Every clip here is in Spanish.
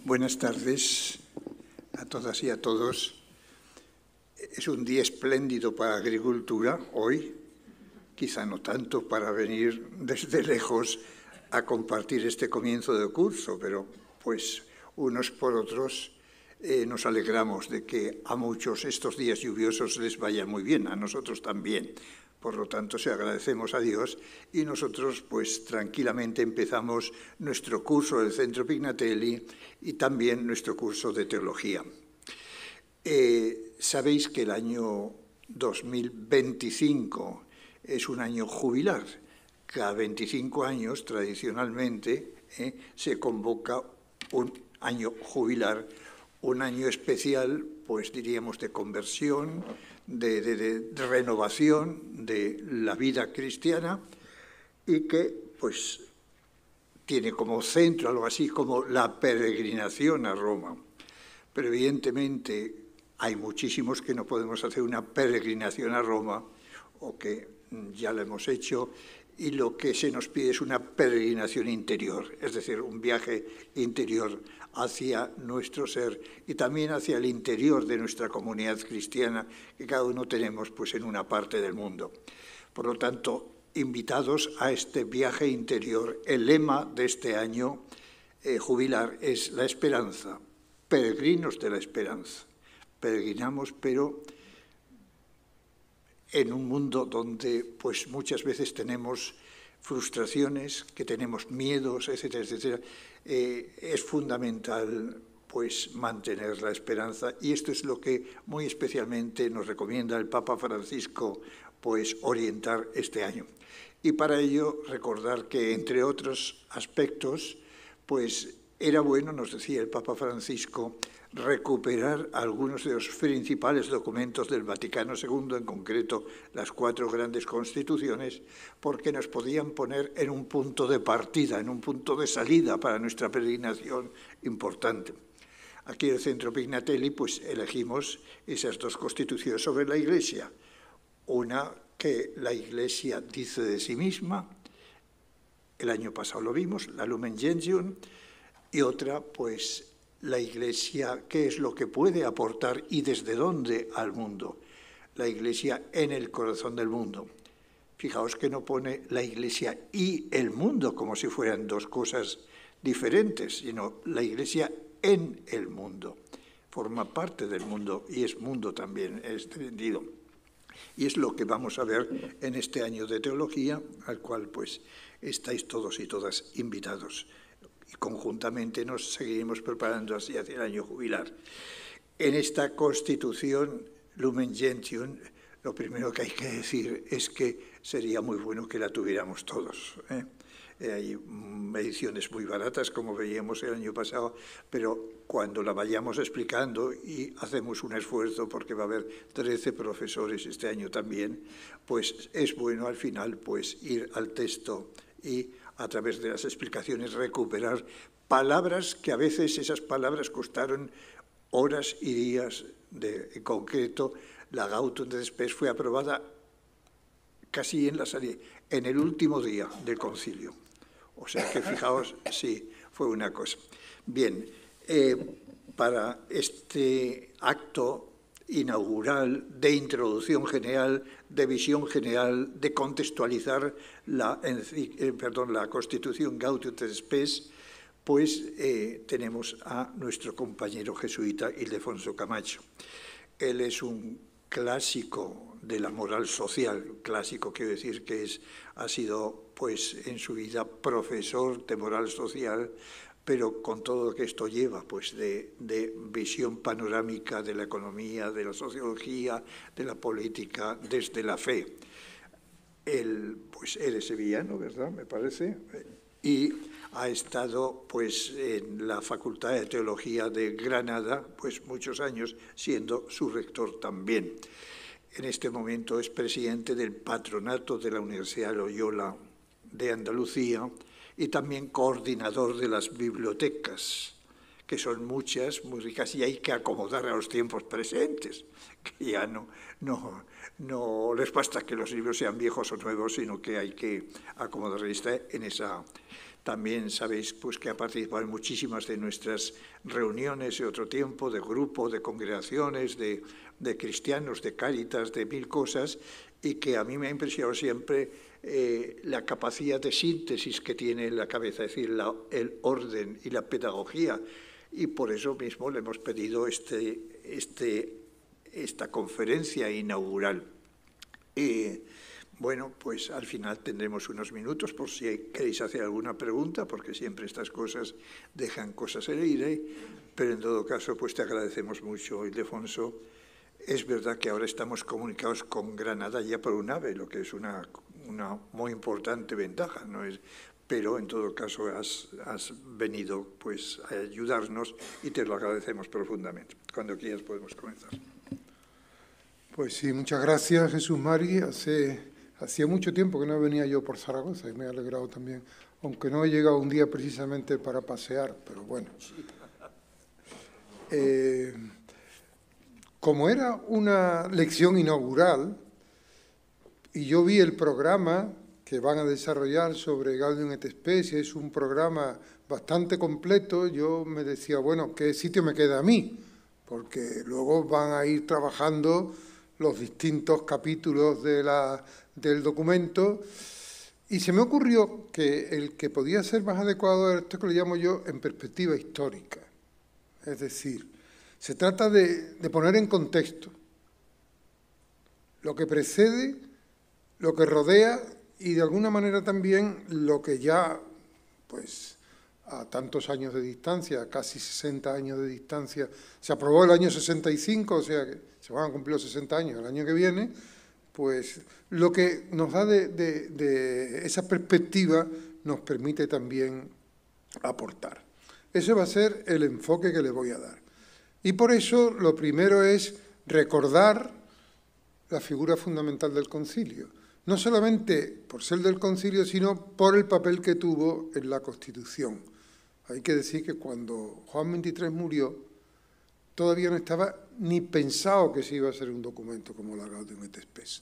Buenas tardes a todas y a todos. Es un día espléndido para agricultura hoy, quizá no tanto para venir desde lejos a compartir este comienzo de curso, pero pues unos por otros nos alegramos de que a muchos estos días lluviosos les vaya muy bien, a nosotros también. Por lo tanto, se agradecemos a Dios y nosotros, pues, tranquilamente empezamos nuestro curso del Centro Pignatelli y también nuestro curso de Teología. Sabéis que el año 2025 es un año jubilar. Cada 25 años, tradicionalmente, se convoca un año jubilar, un año especial, pues diríamos, de conversión, de renovación de la vida cristiana y que pues tiene como centro algo así como la peregrinación a Roma. Pero evidentemente hay muchísimos que no podemos hacer una peregrinación a Roma o que ya lo hemos hecho y lo que se nos pide es una peregrinación interior, es decir, un viaje interior hacia nuestro ser y también hacia el interior de nuestra comunidad cristiana que cada uno tenemos pues en una parte del mundo. Por lo tanto, invitados a este viaje interior, el lema de este año jubilar es la esperanza, peregrinos de la esperanza. Peregrinamos, pero en un mundo donde pues muchas veces tenemos frustraciones, que tenemos miedos, etcétera, etcétera, es fundamental pues mantener la esperanza y esto es lo que muy especialmente nos recomienda el Papa Francisco pues orientar este año. Y para ello recordar que entre otros aspectos pues era bueno, nos decía el Papa Francisco, recuperar algunos de los principales documentos del Vaticano II, en concreto las 4 grandes constituciones, porque nos podían poner en un punto de partida, en un punto de salida para nuestra peregrinación importante. Aquí en el Centro Pignatelli pues elegimos esas 2 constituciones sobre la Iglesia. Una que la Iglesia dice de sí misma, el año pasado lo vimos, la Lumen Gentium, y otra pues la Iglesia, ¿qué es lo que puede aportar y desde dónde al mundo? La Iglesia en el corazón del mundo. Fijaos que no pone la Iglesia y el mundo como si fueran 2 cosas diferentes, sino la Iglesia en el mundo. Forma parte del mundo y es mundo también, es entendido. Y es lo que vamos a ver en este año de teología, al cual pues estáis todos y todas invitados. Y conjuntamente nos seguiremos preparando así hacia el año jubilar. En esta Constitución Lumen Gentium, lo primero que hay que decir es que sería muy bueno que la tuviéramos todos. Hay ediciones muy baratas, como veíamos el año pasado, pero cuando la vayamos explicando y hacemos un esfuerzo, porque va a haber 13 profesores este año también, pues es bueno al final pues ir al texto y a través de las explicaciones recuperar palabras que a veces esas palabras costaron horas y días. En concreto, la Gaudium et Spes fue aprobada casi en el último día del concilio. O sea que fijaos, sí, fue una cosa. Bien, para este acto inaugural de introducción general, de visión general, de contextualizar la Constitución Gaudium et Spes, pues tenemos a nuestro compañero jesuita Ildefonso Camacho. Él es un clásico de la moral social, clásico quiero decir que ha sido pues en su vida profesor de moral social, pero con todo lo que esto lleva, pues de visión panorámica de la economía, de la sociología, de la política, desde la fe. Él, pues, es sevillano, ¿verdad?, me parece, y ha estado, pues, en la Facultad de Teología de Granada, pues, muchos años, siendo su rector también. En este momento es presidente del patronato de la Universidad Loyola de Andalucía, y también coordinador de las bibliotecas, que son muchas, muy ricas, y hay que acomodar a los tiempos presentes, que ya no les basta que los libros sean viejos o nuevos, sino que hay que acomodar. Está en esa También sabéis pues, que ha participado en muchísimas de nuestras reuniones de otro tiempo, de grupos, de congregaciones, de cristianos, de Cáritas, de mil cosas, y que a mí me ha impresionado siempre la capacidad de síntesis que tiene en la cabeza, es decir, el orden y la pedagogía. Y por eso mismo le hemos pedido esta conferencia inaugural. Bueno, pues al final tendremos unos minutos por si queréis hacer alguna pregunta, porque siempre estas cosas dejan cosas en el aire, pero en todo caso, pues te agradecemos mucho, Ildefonso. Es verdad que ahora estamos comunicados con Granada ya por un AVE, lo que es una muy importante ventaja, ¿no? Pero en todo caso has venido pues, a ayudarnos y te lo agradecemos profundamente. Cuando quieras podemos comenzar. Pues sí, muchas gracias, Jesús Mari. Hacía mucho tiempo que no venía yo por Zaragoza y me he alegrado también, aunque no he llegado un día precisamente para pasear, pero bueno. Como era una lección inaugural y yo vi el programa que van a desarrollar sobre Gaudium et Spes, es un programa bastante completo, yo me decía, bueno, ¿qué sitio me queda a mí? Porque luego van a ir trabajando los distintos capítulos del documento, y se me ocurrió que el que podía ser más adecuado era esto que le llamo yo en perspectiva histórica. Es decir, se trata de poner en contexto lo que precede, lo que rodea y de alguna manera también lo que ya, pues, a tantos años de distancia, casi 60 años de distancia, se aprobó el año 65, o sea que se van a cumplir los 60 años el año que viene, pues lo que nos da de esa perspectiva nos permite también aportar. Ese va a ser el enfoque que le voy a dar. Y por eso lo primero es recordar la figura fundamental del concilio. No solamente por ser del concilio, sino por el papel que tuvo en la Constitución. Hay que decir que cuando Juan XXIII murió, todavía no estaba ni pensado que se iba a hacer un documento como la Gaudium et Spes.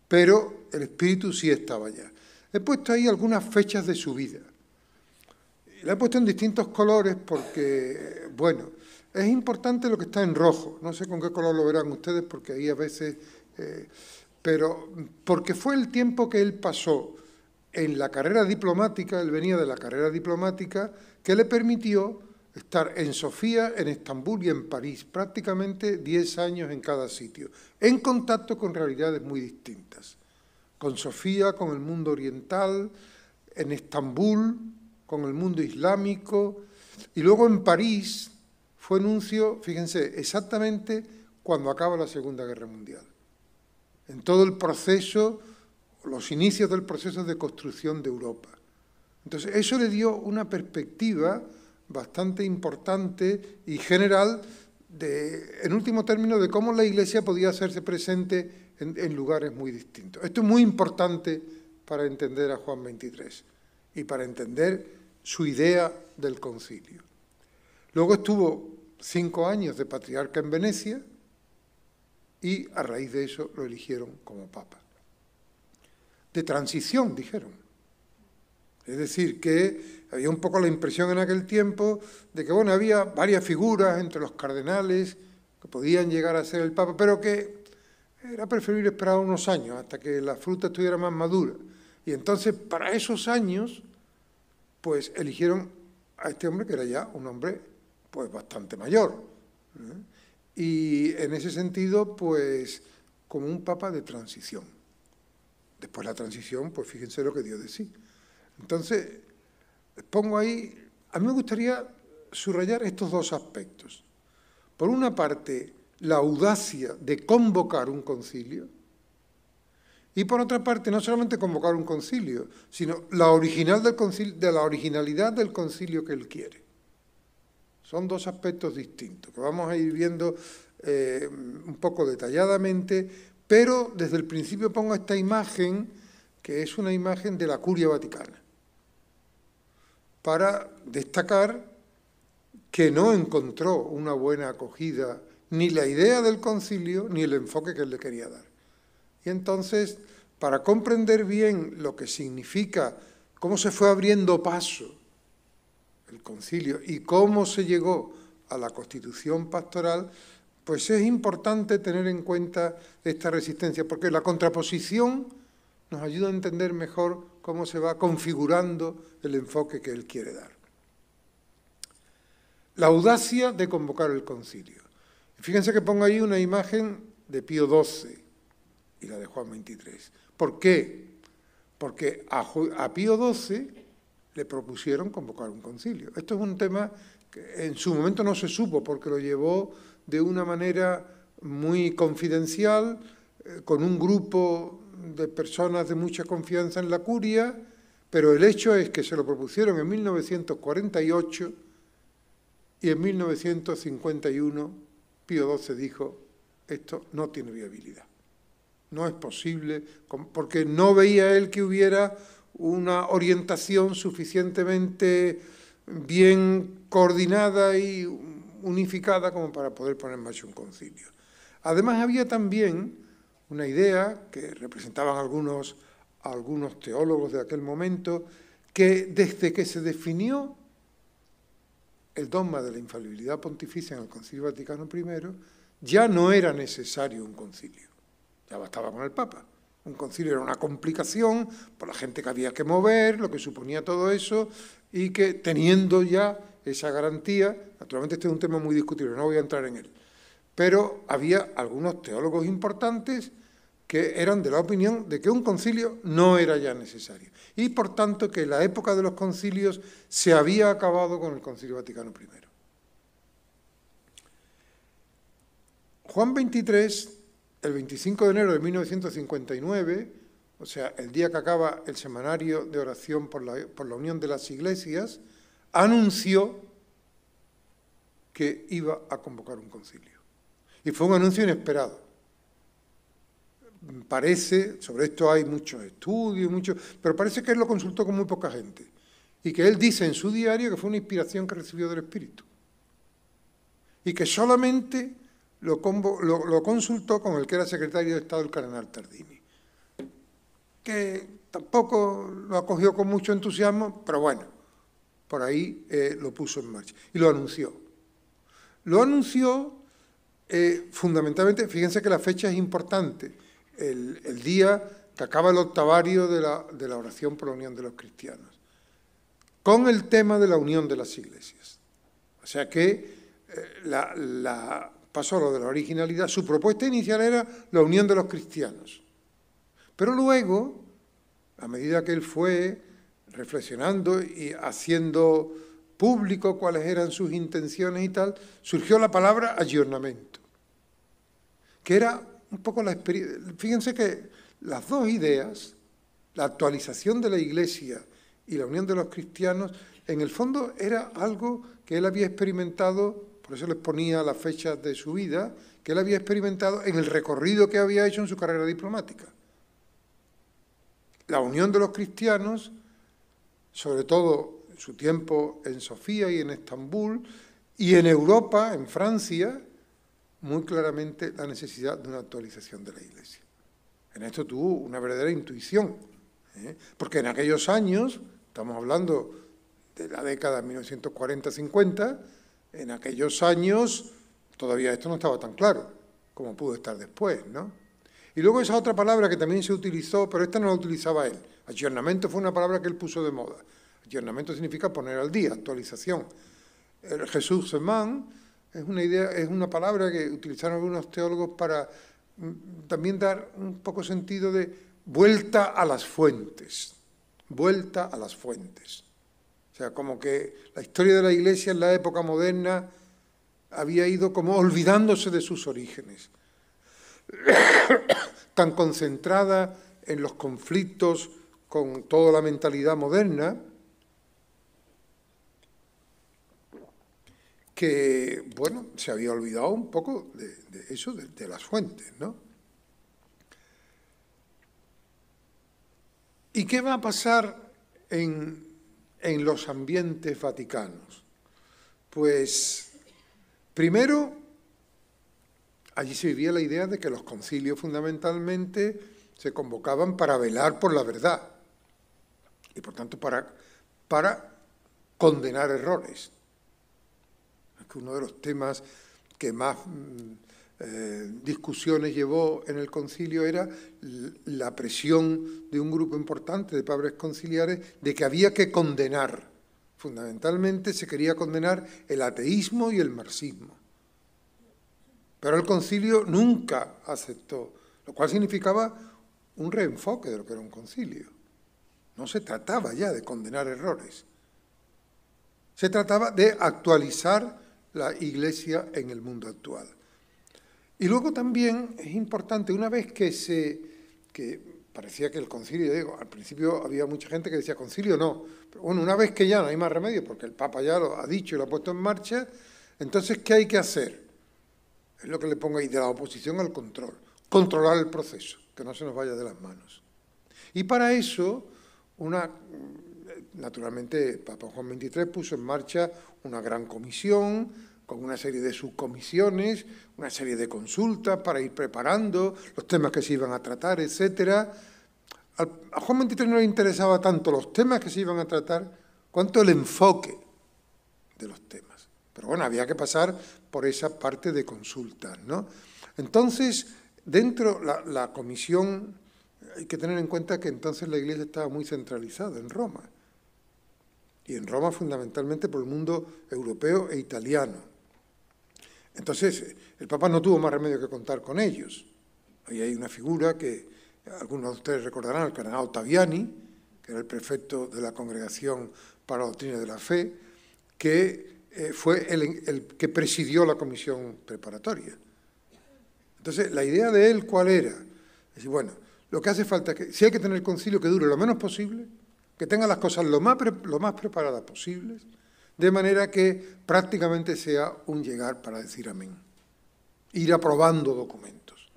Pero el espíritu sí estaba ya. He puesto ahí algunas fechas de su vida. La he puesto en distintos colores porque, bueno, es importante lo que está en rojo. No sé con qué color lo verán ustedes porque ahí a veces... pero porque fue el tiempo que él pasó en la carrera diplomática, él venía de la carrera diplomática, que le permitió estar en Sofía, en Estambul y en París, prácticamente 10 años en cada sitio, en contacto con realidades muy distintas. Con Sofía, con el mundo oriental, en Estambul, con el mundo islámico, y luego en París fue nuncio, fíjense, exactamente cuando acaba la Segunda Guerra Mundial. En todo el proceso, los inicios del proceso de construcción de Europa. Entonces, eso le dio una perspectiva bastante importante y general, en último término, de cómo la Iglesia podía hacerse presente en lugares muy distintos. Esto es muy importante para entender a Juan XXIII y para entender su idea del concilio. Luego estuvo 5 años de patriarca en Venecia y a raíz de eso lo eligieron como papa. De transición, dijeron. Es decir, que había un poco la impresión en aquel tiempo de que, bueno, había varias figuras entre los cardenales que podían llegar a ser el papa, pero que era preferible esperar unos años hasta que la fruta estuviera más madura. Y entonces, para esos años, pues eligieron a este hombre que era ya un hombre pues bastante mayor. Y en ese sentido, pues, como un papa de transición. Después la transición, pues fíjense lo que dio de sí. Entonces, pongo ahí, a mí me gustaría subrayar estos dos aspectos. Por una parte, la audacia de convocar un concilio, y por otra parte, no solamente convocar un concilio, sino la originalidad del concilio que él quiere. Son dos aspectos distintos, que vamos a ir viendo un poco detalladamente, pero desde el principio pongo esta imagen, que es una imagen de la Curia Vaticana, para destacar que no encontró una buena acogida ni la idea del concilio ni el enfoque que él le quería dar. Y entonces, para comprender bien lo que significa cómo se fue abriendo paso el concilio y cómo se llegó a la Constitución pastoral, pues es importante tener en cuenta esta resistencia, porque la contraposición nos ayuda a entender mejor cómo se va configurando el enfoque que él quiere dar. La audacia de convocar el concilio. Fíjense que pongo ahí una imagen de Pío XII y la de Juan XXIII. ¿Por qué? Porque a Pío XII le propusieron convocar un concilio. Esto es un tema que en su momento no se supo porque lo llevó de una manera muy confidencial, con un grupo de personas de mucha confianza en la curia, pero el hecho es que se lo propusieron en 1948 y en 1951 Pío XII dijo, esto no tiene viabilidad. No es posible, porque no veía él que hubiera una orientación suficientemente bien coordinada y unificada como para poder poner en marcha un concilio. Además había también una idea que representaban algunos teólogos de aquel momento, que desde que se definió el dogma de la infalibilidad pontificia en el Concilio Vaticano I, ya no era necesario un concilio, ya bastaba con el Papa. Un concilio era una complicación por la gente que había que mover, lo que suponía todo eso, y que teniendo ya esa garantía, naturalmente este es un tema muy discutible, no voy a entrar en él, pero había algunos teólogos importantes que eran de la opinión de que un concilio no era ya necesario, y por tanto que la época de los concilios se había acabado con el Concilio Vaticano I. Juan XXIII, el 25 de enero de 1959, o sea, el día que acaba el semanario de oración por la unión de las iglesias, anunció que iba a convocar un concilio. Y fue un anuncio inesperado. Parece, sobre esto hay muchos estudios, pero parece que él lo consultó con muy poca gente. Y que él dice en su diario que fue una inspiración que recibió del Espíritu. Y que solamente lo consultó con el que era secretario de Estado, el cardenal Tardini. Que tampoco lo acogió con mucho entusiasmo, pero bueno, por ahí lo puso en marcha. Y lo anunció. Lo anunció fundamentalmente, fíjense que la fecha es importante, el día que acaba el octavario de la oración por la unión de los cristianos, con el tema de la unión de las iglesias. O sea que pasó lo de la originalidad, su propuesta inicial era la unión de los cristianos. Pero luego, a medida que él fue reflexionando y haciendo público cuáles eran sus intenciones y tal, surgió la palabra aggiornamento, que era un poco la experiencia. Fíjense que las dos ideas, la actualización de la Iglesia y la unión de los cristianos, en el fondo era algo que él había experimentado, por eso les ponía las fechas de su vida, que él había experimentado en el recorrido que había hecho en su carrera diplomática. La unión de los cristianos, sobre todo en su tiempo en Sofía y en Estambul, y en Europa, en Francia, muy claramente la necesidad de una actualización de la Iglesia. En esto tuvo una verdadera intuición, porque en aquellos años, estamos hablando de la década de 1940-50, en aquellos años todavía esto no estaba tan claro como pudo estar después, ¿no? Y luego esa otra palabra que también se utilizó, pero esta no la utilizaba él. Aggiornamento fue una palabra que él puso de moda. Aggiornamento significa poner al día, actualización. El ressourcement es una idea, es una palabra que utilizaron algunos teólogos para también dar un poco sentido de vuelta a las fuentes. Vuelta a las fuentes. O sea, como que la historia de la Iglesia en la época moderna había ido como olvidándose de sus orígenes. Tan concentrada en los conflictos con toda la mentalidad moderna, que, bueno, se había olvidado un poco de eso, de las fuentes, ¿no? ¿Y qué va a pasar en los ambientes vaticanos? Pues, primero, allí se vivía la idea de que los concilios fundamentalmente se convocaban para velar por la verdad. y por tanto para condenar errores. Es que uno de los temas que más discusiones llevó en el concilio era la presión de un grupo importante de padres conciliares de que había que condenar. Fundamentalmente se quería condenar el ateísmo y el marxismo. Pero el concilio nunca aceptó, lo cual significaba un reenfoque de lo que era un concilio. No se trataba ya de condenar errores. Se trataba de actualizar la Iglesia en el mundo actual. Y luego también es importante, una vez que parecía que el concilio, digo, al principio había mucha gente que decía concilio no, pero bueno, una vez que ya no hay más remedio, porque el Papa ya lo ha dicho y lo ha puesto en marcha, entonces, ¿qué hay que hacer? Es lo que le pongo ahí, de la oposición al control, controlar el proceso, que no se nos vaya de las manos. Y para eso, naturalmente, Papa Juan XXIII puso en marcha una gran comisión, con una serie de subcomisiones, una serie de consultas para ir preparando los temas que se iban a tratar, etcétera. A Juan XXIII no le interesaba tanto los temas que se iban a tratar, cuanto el enfoque de los temas. Pero bueno, había que pasar por esa parte de consultas, ¿no? Entonces, dentro la comisión, hay que tener en cuenta que entonces la Iglesia estaba muy centralizada en Roma. Y en Roma fundamentalmente por el mundo europeo e italiano. Entonces, el Papa no tuvo más remedio que contar con ellos. Ahí hay una figura que algunos de ustedes recordarán, el cardenal Ottaviani, que era el prefecto de la Congregación para la Doctrina de la Fe, que fue el que presidió la comisión preparatoria. Entonces, la idea de él, ¿cuál era? Es decir, bueno, lo que hace falta es que, si hay que tener el concilio, que dure lo menos posible, que tenga las cosas lo más preparadas posibles, de manera que prácticamente sea un llegar para decir amén. Ir aprobando documentos.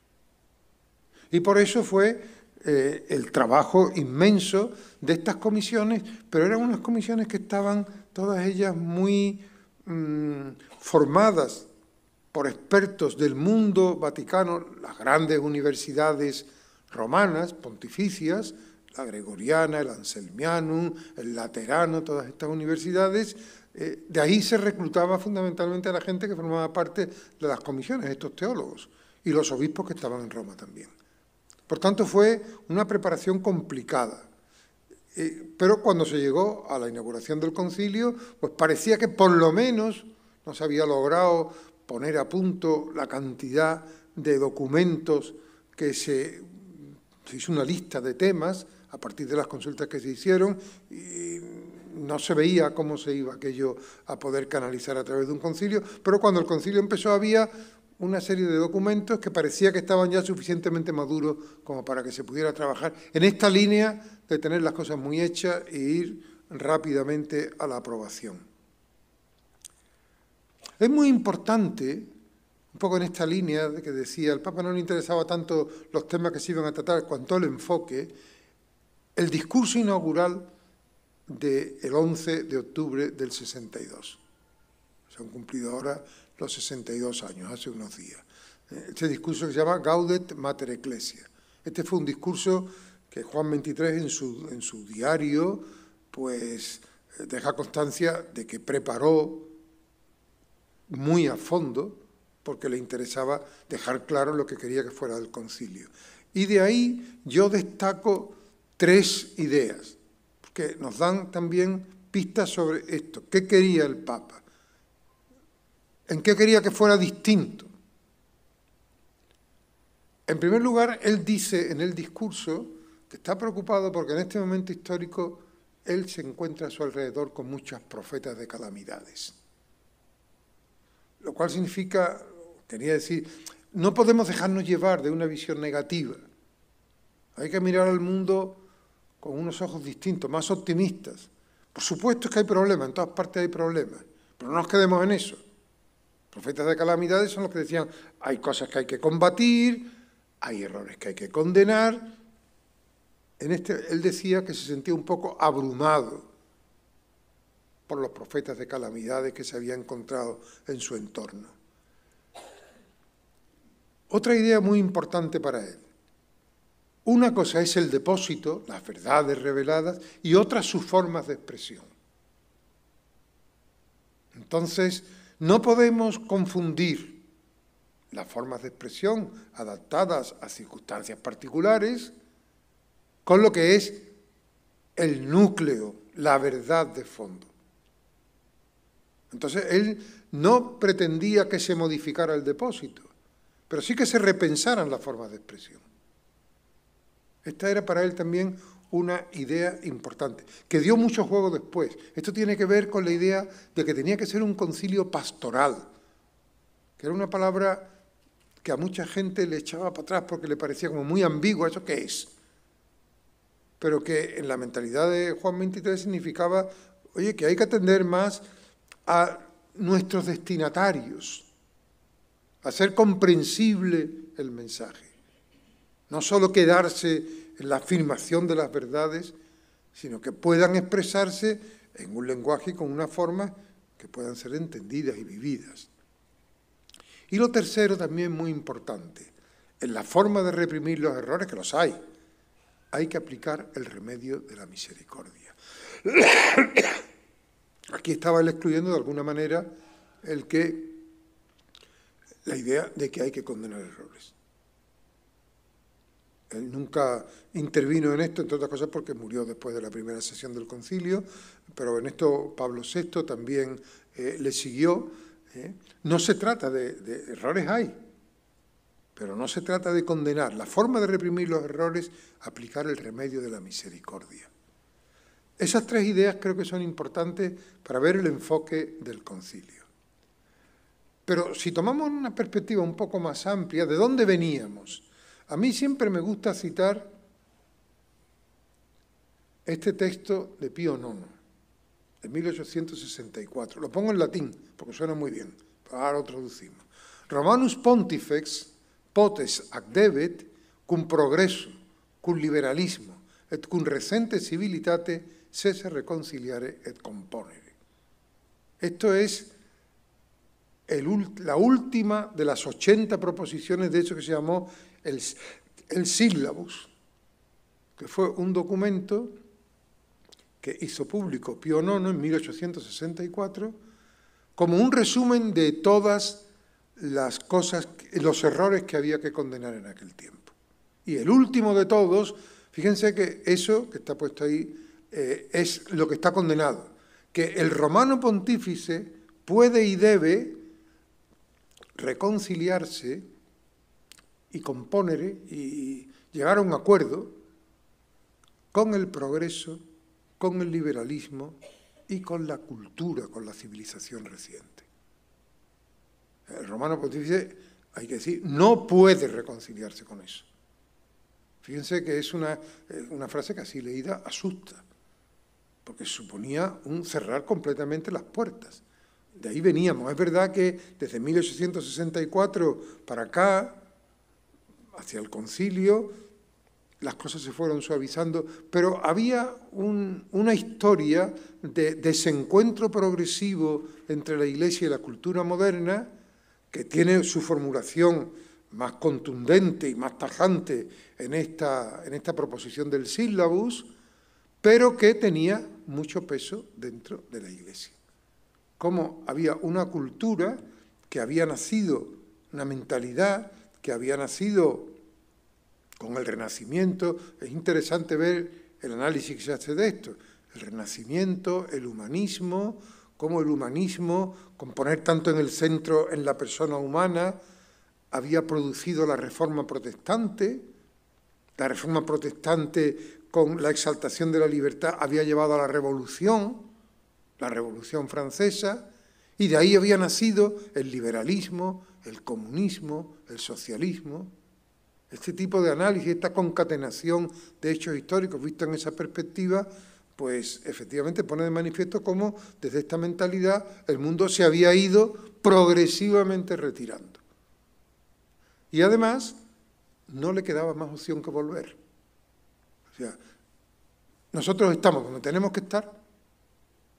Y por eso fue el trabajo inmenso de estas comisiones, pero eran unas comisiones que estaban todas ellas muy formadas por expertos del mundo vaticano, las grandes universidades romanas, pontificias, la Gregoriana, el Anselmianum, el Laterano, todas estas universidades. De ahí se reclutaba fundamentalmente a la gente que formaba parte de las comisiones, estos teólogos, y los obispos que estaban en Roma también. Por tanto, fue una preparación complicada. Pero cuando se llegó a la inauguración del concilio, pues parecía que por lo menos no se había logrado poner a punto la cantidad de documentos que se hizo una lista de temas a partir de las consultas que se hicieron y no se veía cómo se iba aquello a poder canalizar a través de un concilio, pero cuando el concilio empezó había una serie de documentos que parecía que estaban ya suficientemente maduros como para que se pudiera trabajar en esta línea de tener las cosas muy hechas e ir rápidamente a la aprobación. Es muy importante, un poco en esta línea de que decía, el Papa no le interesaba tanto los temas que se iban a tratar cuanto el enfoque, el discurso inaugural del 11 de octubre del 62. Se han cumplido ahora los 62 años, hace unos días. Este discurso que se llama Gaudet Mater Ecclesia. Este fue un discurso que Juan XXIII en su diario pues deja constancia de que preparó muy a fondo porque le interesaba dejar claro lo que quería que fuera del concilio. Y de ahí yo destaco 3 ideas, que nos dan también pistas sobre esto. ¿Qué quería el Papa? ¿En qué quería que fuera distinto? En primer lugar, él dice en el discurso que está preocupado porque en este momento histórico él se encuentra a su alrededor con muchos profetas de calamidades. Lo cual significa, quería decir, no podemos dejarnos llevar de una visión negativa. Hay que mirar al mundo con unos ojos distintos, más optimistas. Por supuesto que hay problemas, en todas partes hay problemas, pero no nos quedemos en eso. Profetas de calamidades son los que decían, hay cosas que hay que combatir, hay errores que hay que condenar. Él decía que se sentía un poco abrumado por los profetas de calamidades que se había encontrado en su entorno. Otra idea muy importante para él. Una cosa es el depósito, las verdades reveladas, y otra sus formas de expresión. Entonces, no podemos confundir las formas de expresión adaptadas a circunstancias particulares con lo que es el núcleo, la verdad de fondo. Entonces, él no pretendía que se modificara el depósito, pero sí que se repensaran las formas de expresión. Esta era para él también una idea importante, que dio mucho juego después. Esto tiene que ver con la idea de que tenía que ser un concilio pastoral, que era una palabra que a mucha gente le echaba para atrás porque le parecía como muy ambigua, ¿eso qué es? Pero que en la mentalidad de Juan 23 significaba, oye, que hay que atender más a nuestros destinatarios, a hacer comprensible el mensaje. No solo quedarse en la afirmación de las verdades, sino que puedan expresarse en un lenguaje y con una forma que puedan ser entendidas y vividas. Y lo tercero, también muy importante, en la forma de reprimir los errores, que los hay que aplicar el remedio de la misericordia. Aquí estaba él excluyendo de alguna manera la idea de que hay que condenar errores. Él nunca intervino en esto, entre otras cosas porque murió después de la primera sesión del concilio, pero en esto Pablo VI también le siguió. No se trata de errores hay, pero no se trata de condenar. La forma de reprimir los errores, aplicar el remedio de la misericordia. Esas tres ideas creo que son importantes para ver el enfoque del concilio. Pero si tomamos una perspectiva un poco más amplia, ¿de dónde veníamos? A mí siempre me gusta citar este texto de Pío IX, de 1864. Lo pongo en latín, porque suena muy bien. Ahora lo traducimos. Romanus pontifex potes acdebet cum progresso, cum liberalismo, et cum recente civilitate sese reconciliare et componere. Esto es la última de las 80 proposiciones de eso que se llamó el Syllabus, que fue un documento que hizo público Pío IX en 1864 como un resumen de todas las cosas, los errores que había que condenar en aquel tiempo. Y el último de todos, fíjense que eso que está puesto ahí es lo que está condenado, que el romano pontífice puede y debe reconciliarse y componer y llegar a un acuerdo con el progreso, con el liberalismo y con la cultura, con la civilización reciente. El romano pontífice, hay que decir, no puede reconciliarse con eso. Fíjense que es una frase que así leída asusta, porque suponía un cerrar completamente las puertas. De ahí veníamos. Es verdad que desde 1864 para acá, hacia el concilio, las cosas se fueron suavizando, pero había una historia de desencuentro progresivo entre la Iglesia y la cultura moderna, que tiene su formulación más contundente y más tajante en esta proposición del Syllabus, pero que tenía mucho peso dentro de la Iglesia. Como había una cultura que había nacido, una mentalidad que había nacido con el Renacimiento. Es interesante ver el análisis que se hace de esto. El Renacimiento, el humanismo, cómo el humanismo, con poner tanto en el centro en la persona humana, había producido la Reforma Protestante. La Reforma Protestante, con la exaltación de la libertad, había llevado a la Revolución Francesa, y de ahí había nacido el liberalismo, el comunismo, el socialismo. Este tipo de análisis, esta concatenación de hechos históricos visto en esa perspectiva, pues efectivamente pone de manifiesto cómo desde esta mentalidad el mundo se había ido progresivamente retirando. Y además no le quedaba más opción que volver. O sea, nosotros estamos donde tenemos que estar,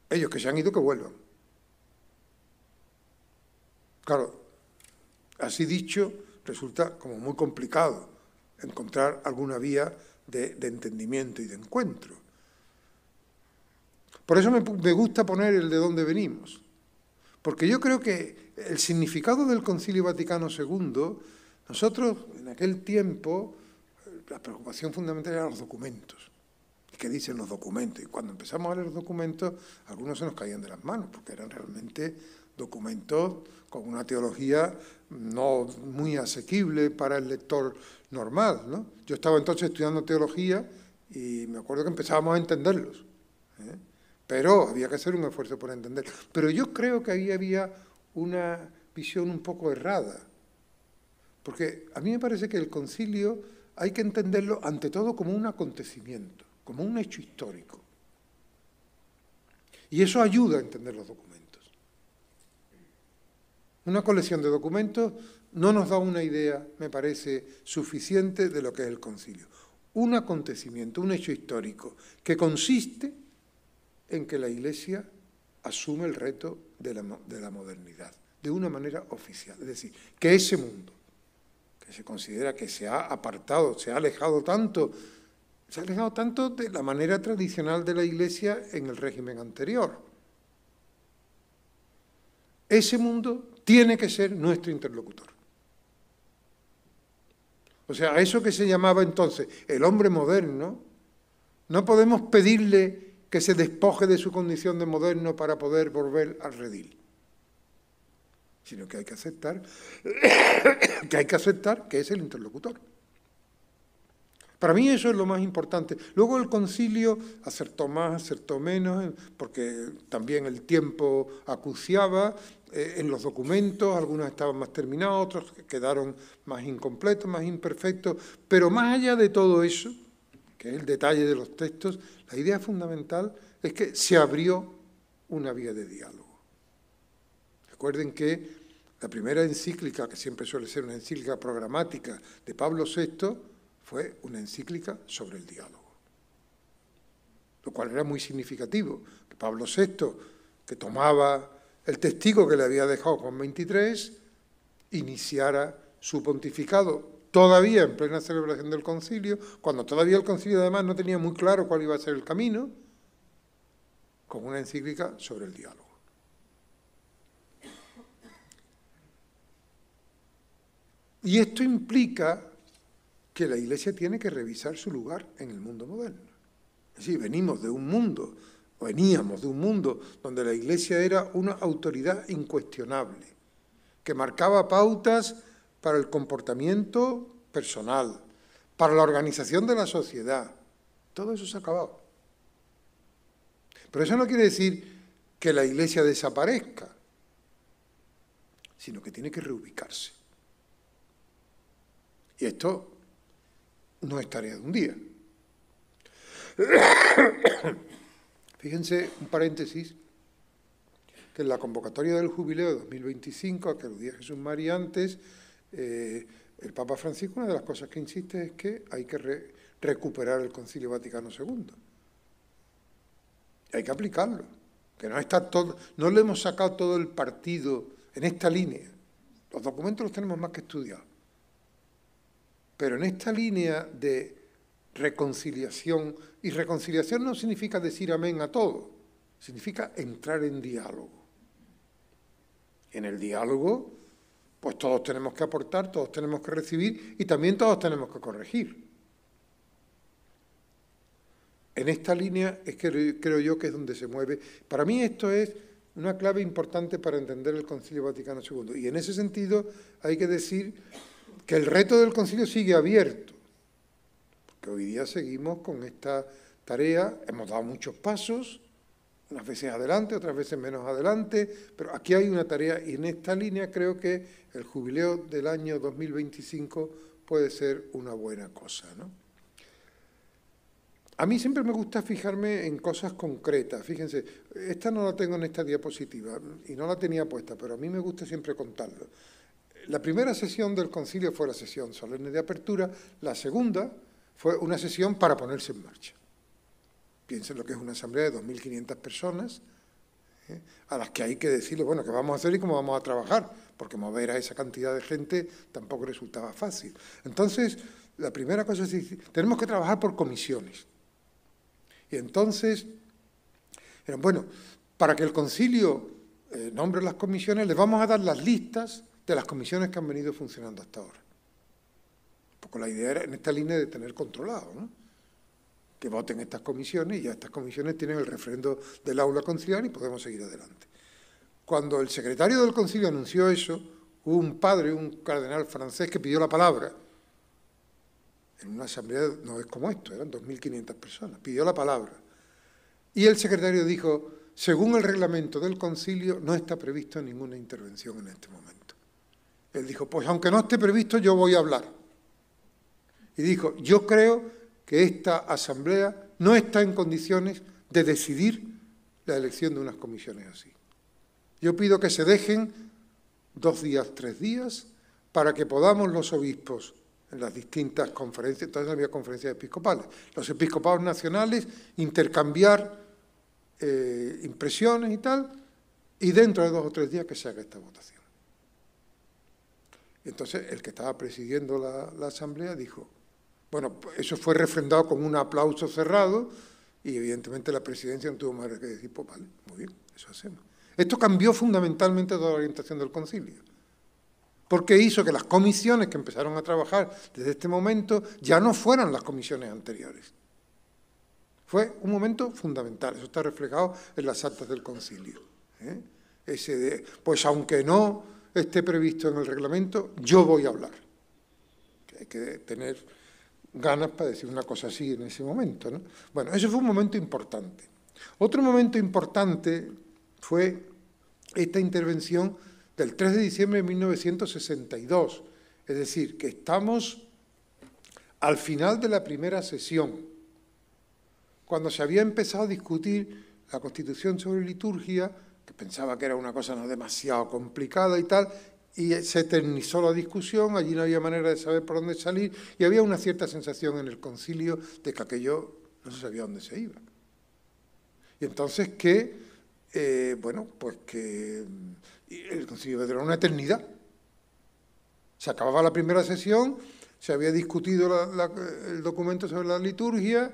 ellos que se han ido que vuelvan. Claro, así dicho, resulta como muy complicado, encontrar alguna vía de entendimiento y de encuentro. Por eso me gusta poner el de dónde venimos, porque yo creo que el significado del Concilio Vaticano II, nosotros en aquel tiempo, la preocupación fundamental eran los documentos. ¿Qué dicen los documentos? Y cuando empezamos a leer los documentos, algunos se nos caían de las manos, porque eran realmente documentos con una teología no muy asequible para el lector normal, ¿no? Yo estaba entonces estudiando teología y me acuerdo que empezábamos a entenderlos, ¿eh? Pero había que hacer un esfuerzo por entender. Pero yo creo que ahí había una visión un poco errada, porque a mí me parece que el concilio hay que entenderlo ante todo como un acontecimiento, como un hecho histórico. Y eso ayuda a entender los documentos. Una colección de documentos no nos da una idea, me parece, suficiente de lo que es el concilio. Un acontecimiento, un hecho histórico, que consiste en que la Iglesia asume el reto de la modernidad, de una manera oficial. Es decir, que ese mundo, que se considera que se ha apartado, se ha alejado tanto de la manera tradicional de la Iglesia en el régimen anterior. Ese mundo tiene que ser nuestro interlocutor. O sea, a eso que se llamaba entonces el hombre moderno, no podemos pedirle que se despoje de su condición de moderno para poder volver al redil, sino que hay que aceptar que es el interlocutor. Para mí eso es lo más importante. Luego el concilio acertó más, acertó menos, porque también el tiempo acuciaba. En los documentos algunos estaban más terminados, otros quedaron más incompletos, más imperfectos. Pero más allá de todo eso, que es el detalle de los textos, la idea fundamental es que se abrió una vía de diálogo. Recuerden que la primera encíclica, que siempre suele ser una encíclica programática de Pablo VI, fue una encíclica sobre el diálogo. Lo cual era muy significativo, que Pablo VI, que tomaba el testigo que le había dejado Juan XXIII, iniciara su pontificado todavía en plena celebración del concilio, cuando todavía el concilio además no tenía muy claro cuál iba a ser el camino, con una encíclica sobre el diálogo. Y esto implica que la Iglesia tiene que revisar su lugar en el mundo moderno. Es decir, veníamos de un mundo donde la Iglesia era una autoridad incuestionable, que marcaba pautas para el comportamiento personal, para la organización de la sociedad. Todo eso se ha acabado. Pero eso no quiere decir que la Iglesia desaparezca, sino que tiene que reubicarse. Y esto no es tarea de un día. Fíjense, un paréntesis, que en la convocatoria del jubileo de 2025, a que aludía Jesús María antes, el Papa Francisco, una de las cosas que insiste es que hay que recuperar el Concilio Vaticano II. Hay que aplicarlo, que no le hemos sacado todo el partido en esta línea. Los documentos los tenemos más que estudiados. Pero en esta línea de reconciliación, y reconciliación no significa decir amén a todo, significa entrar en diálogo. En el diálogo, pues todos tenemos que aportar, todos tenemos que recibir y también todos tenemos que corregir. En esta línea es que creo yo que es donde se mueve. Para mí esto es una clave importante para entender el Concilio Vaticano II. Y en ese sentido hay que decir que el reto del concilio sigue abierto, porque hoy día seguimos con esta tarea, hemos dado muchos pasos, unas veces adelante, otras veces menos adelante, pero aquí hay una tarea y en esta línea creo que el jubileo del año 2025 puede ser una buena cosa, ¿no? A mí siempre me gusta fijarme en cosas concretas. Fíjense, esta no la tengo en esta diapositiva y no la tenía puesta, pero a mí me gusta siempre contarlo. La primera sesión del concilio fue la sesión solemne de apertura, la segunda fue una sesión para ponerse en marcha. Piensen lo que es una asamblea de 2.500 personas, a las que hay que decirle, bueno, qué vamos a hacer y cómo vamos a trabajar, porque mover a esa cantidad de gente tampoco resultaba fácil. Entonces, la primera cosa es decir, tenemos que trabajar por comisiones. Y entonces, bueno, para que el concilio nombre las comisiones, les vamos a dar las listas de las comisiones que han venido funcionando hasta ahora. Un poco la idea era en esta línea de tener controlado, ¿no? Que voten estas comisiones y ya estas comisiones tienen el refrendo del aula conciliar y podemos seguir adelante. Cuando el secretario del concilio anunció eso, hubo un padre, un cardenal francés que pidió la palabra en una asamblea, no es como esto, eran 2.500 personas, pidió la palabra. Y el secretario dijo, según el reglamento del concilio, no está previsto ninguna intervención en este momento. Él dijo, pues aunque no esté previsto, yo voy a hablar. Y dijo, yo creo que esta asamblea no está en condiciones de decidir la elección de unas comisiones así. Yo pido que se dejen 2 días, 3 días, para que podamos los obispos, en las distintas conferencias, entonces había conferencias episcopales, los episcopados nacionales, intercambiar impresiones y tal, y dentro de 2 o 3 días que se haga esta votación. Y entonces el que estaba presidiendo la asamblea dijo, bueno, eso fue refrendado con un aplauso cerrado, y evidentemente la presidencia no tuvo más que decir, pues vale, muy bien, eso hacemos. Esto cambió fundamentalmente toda la orientación del concilio, porque hizo que las comisiones que empezaron a trabajar desde este momento ya no fueran las comisiones anteriores. Fue un momento fundamental, eso está reflejado en las actas del concilio. Pues aunque no esté previsto en el reglamento, yo voy a hablar. Que hay que tener ganas para decir una cosa así en ese momento, ¿no? Bueno, ese fue un momento importante. Otro momento importante fue esta intervención del 3 de diciembre de 1962, es decir, que estamos al final de la primera sesión, cuando se había empezado a discutir la Constitución sobre liturgia, que pensaba que era una cosa no demasiado complicada y tal, y se eternizó la discusión, allí no había manera de saber por dónde salir, y había una cierta sensación en el concilio de que aquello no se sabía dónde se iba. Y entonces bueno, pues que el concilio era una eternidad. Se acababa la primera sesión, se había discutido el documento sobre la liturgia,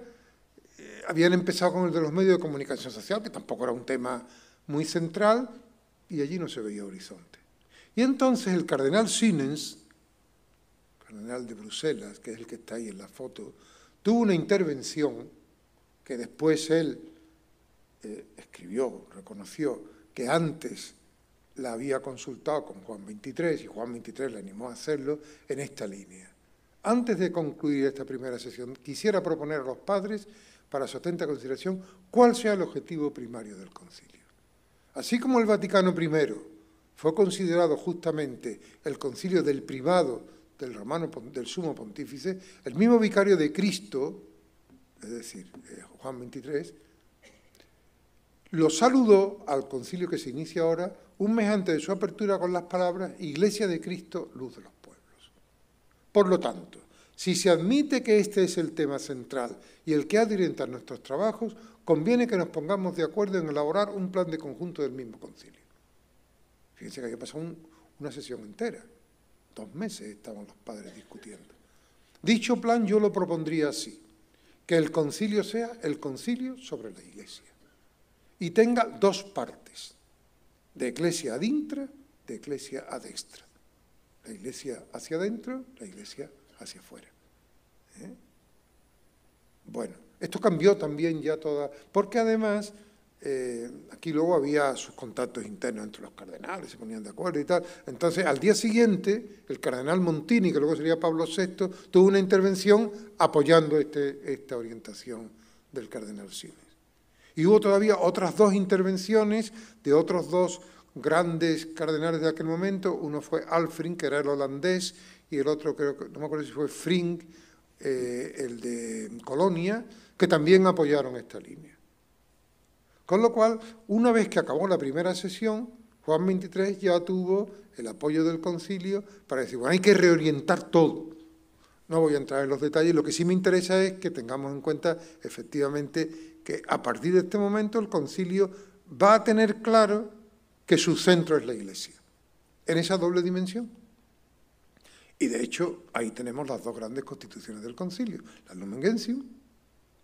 habían empezado con el de los medios de comunicación social, que tampoco era un tema muy central, y allí no se veía horizonte. Y entonces el cardenal Synens, cardenal de Bruselas, que es el que está ahí en la foto, tuvo una intervención que después él escribió, reconoció que antes la había consultado con Juan XXIII y Juan XXIII le animó a hacerlo en esta línea. Antes de concluir esta primera sesión, quisiera proponer a los padres, para su atenta consideración, cuál sea el objetivo primario del concilio. Así como el Vaticano I fue considerado justamente el concilio del primado del sumo pontífice, el mismo vicario de Cristo, es decir, Juan XXIII, lo saludó al concilio que se inicia ahora un mes antes de su apertura con las palabras Iglesia de Cristo, luz de los pueblos. Por lo tanto, si se admite que este es el tema central y el que ha de orientar nuestros trabajos, conviene que nos pongamos de acuerdo en elaborar un plan de conjunto del mismo concilio. Fíjense que había pasado una sesión entera, 2 meses estaban los padres discutiendo. Dicho plan yo lo propondría así, que el concilio sea el concilio sobre la Iglesia y tenga 2 partes, de Ecclesia ad intra, de Ecclesia ad extra. La Iglesia hacia adentro, la Iglesia hacia afuera. Bueno, esto cambió también ya toda, porque además aquí luego había sus contactos internos entre los cardenales, se ponían de acuerdo y tal. Entonces, al día siguiente, el cardenal Montini, que luego sería Pablo VI, tuvo una intervención apoyando esta orientación del cardenal Synens. Y hubo todavía otras 2 intervenciones de otros 2 grandes cardenales de aquel momento. Uno fue Alfring, que era el holandés, y el otro, creo que no me acuerdo si fue Frink, el de Colonia, que también apoyaron esta línea. Con lo cual, una vez que acabó la primera sesión, Juan XXIII ya tuvo el apoyo del concilio para decir, bueno, hay que reorientar todo. No voy a entrar en los detalles, lo que sí me interesa es que tengamos en cuenta, efectivamente, que a partir de este momento el concilio va a tener claro que su centro es la Iglesia, en esa doble dimensión. Y de hecho, ahí tenemos las dos grandes constituciones del concilio, la Lumen Gentium,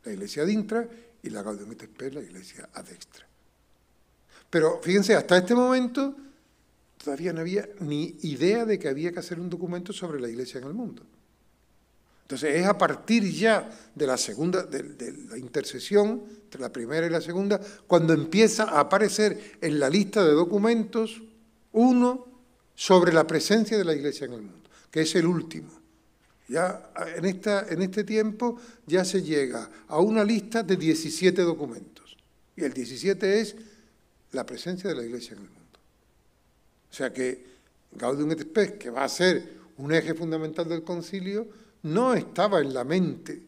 la Iglesia ad intra, y la Gaudium et Spes, la Iglesia ad extra. Pero fíjense, hasta este momento todavía no había ni idea de que había que hacer un documento sobre la Iglesia en el mundo. Entonces es a partir ya de la segunda, de la intersección entre la primera y la segunda, cuando empieza a aparecer en la lista de documentos uno sobre la presencia de la Iglesia en el mundo, que es el último. Ya en este tiempo ya se llega a una lista de 17 documentos, y el 17 es la presencia de la Iglesia en el mundo. O sea que Gaudium et Spes, que va a ser un eje fundamental del concilio, no estaba en la mente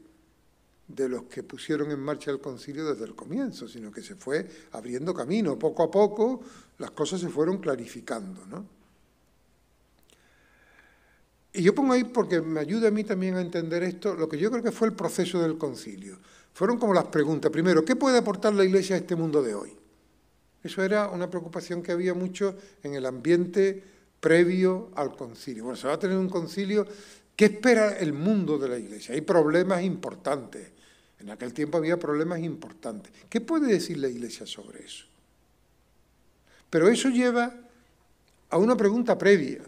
de los que pusieron en marcha el concilio desde el comienzo, sino que se fue abriendo camino. Poco a poco las cosas se fueron clarificando, ¿no? Y yo pongo ahí, porque me ayuda a mí también a entender esto, lo que yo creo que fue el proceso del concilio. Fueron como las preguntas. Primero, ¿qué puede aportar la Iglesia a este mundo de hoy? Eso era una preocupación que había mucho en el ambiente previo al concilio. Bueno, se va a tener un concilio. ¿Qué espera el mundo de la Iglesia? Hay problemas importantes. En aquel tiempo había problemas importantes. ¿Qué puede decir la Iglesia sobre eso? Pero eso lleva a una pregunta previa,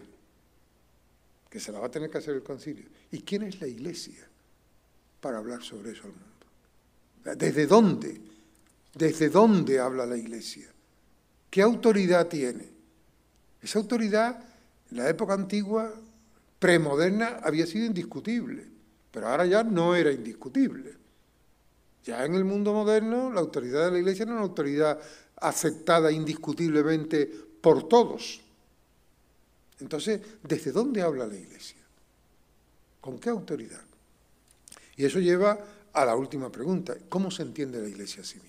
que se la va a tener que hacer el concilio. ¿Y quién es la Iglesia para hablar sobre eso al mundo? ¿Desde dónde? ¿Desde dónde habla la Iglesia? ¿Qué autoridad tiene? Esa autoridad, en la época antigua, premoderna, había sido indiscutible, pero ahora ya no era indiscutible. Ya en el mundo moderno, la autoridad de la Iglesia no es una autoridad aceptada indiscutiblemente por todos. Entonces, ¿desde dónde habla la Iglesia? ¿Con qué autoridad? Y eso lleva a la última pregunta: ¿cómo se entiende la Iglesia a sí misma?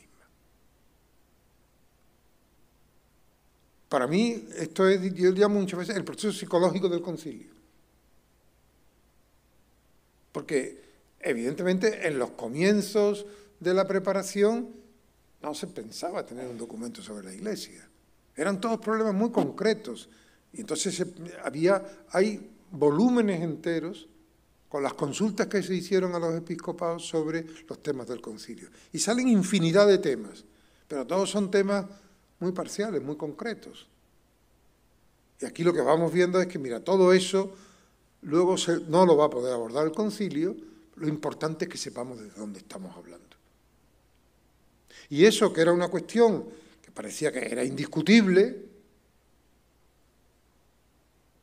Para mí, esto es, yo llamo muchas veces el proceso psicológico del concilio. Porque, evidentemente, en los comienzos de la preparación no se pensaba tener un documento sobre la Iglesia. Eran todos problemas muy concretos. Y entonces hay volúmenes enteros con las consultas que se hicieron a los episcopados sobre los temas del concilio. Y salen infinidad de temas, pero todos son temas muy parciales, muy concretos. Y aquí lo que vamos viendo es que, mira, todo eso luego no lo va a poder abordar el concilio. Lo importante es que sepamos de dónde estamos hablando. Y eso, que era una cuestión que parecía que era indiscutible,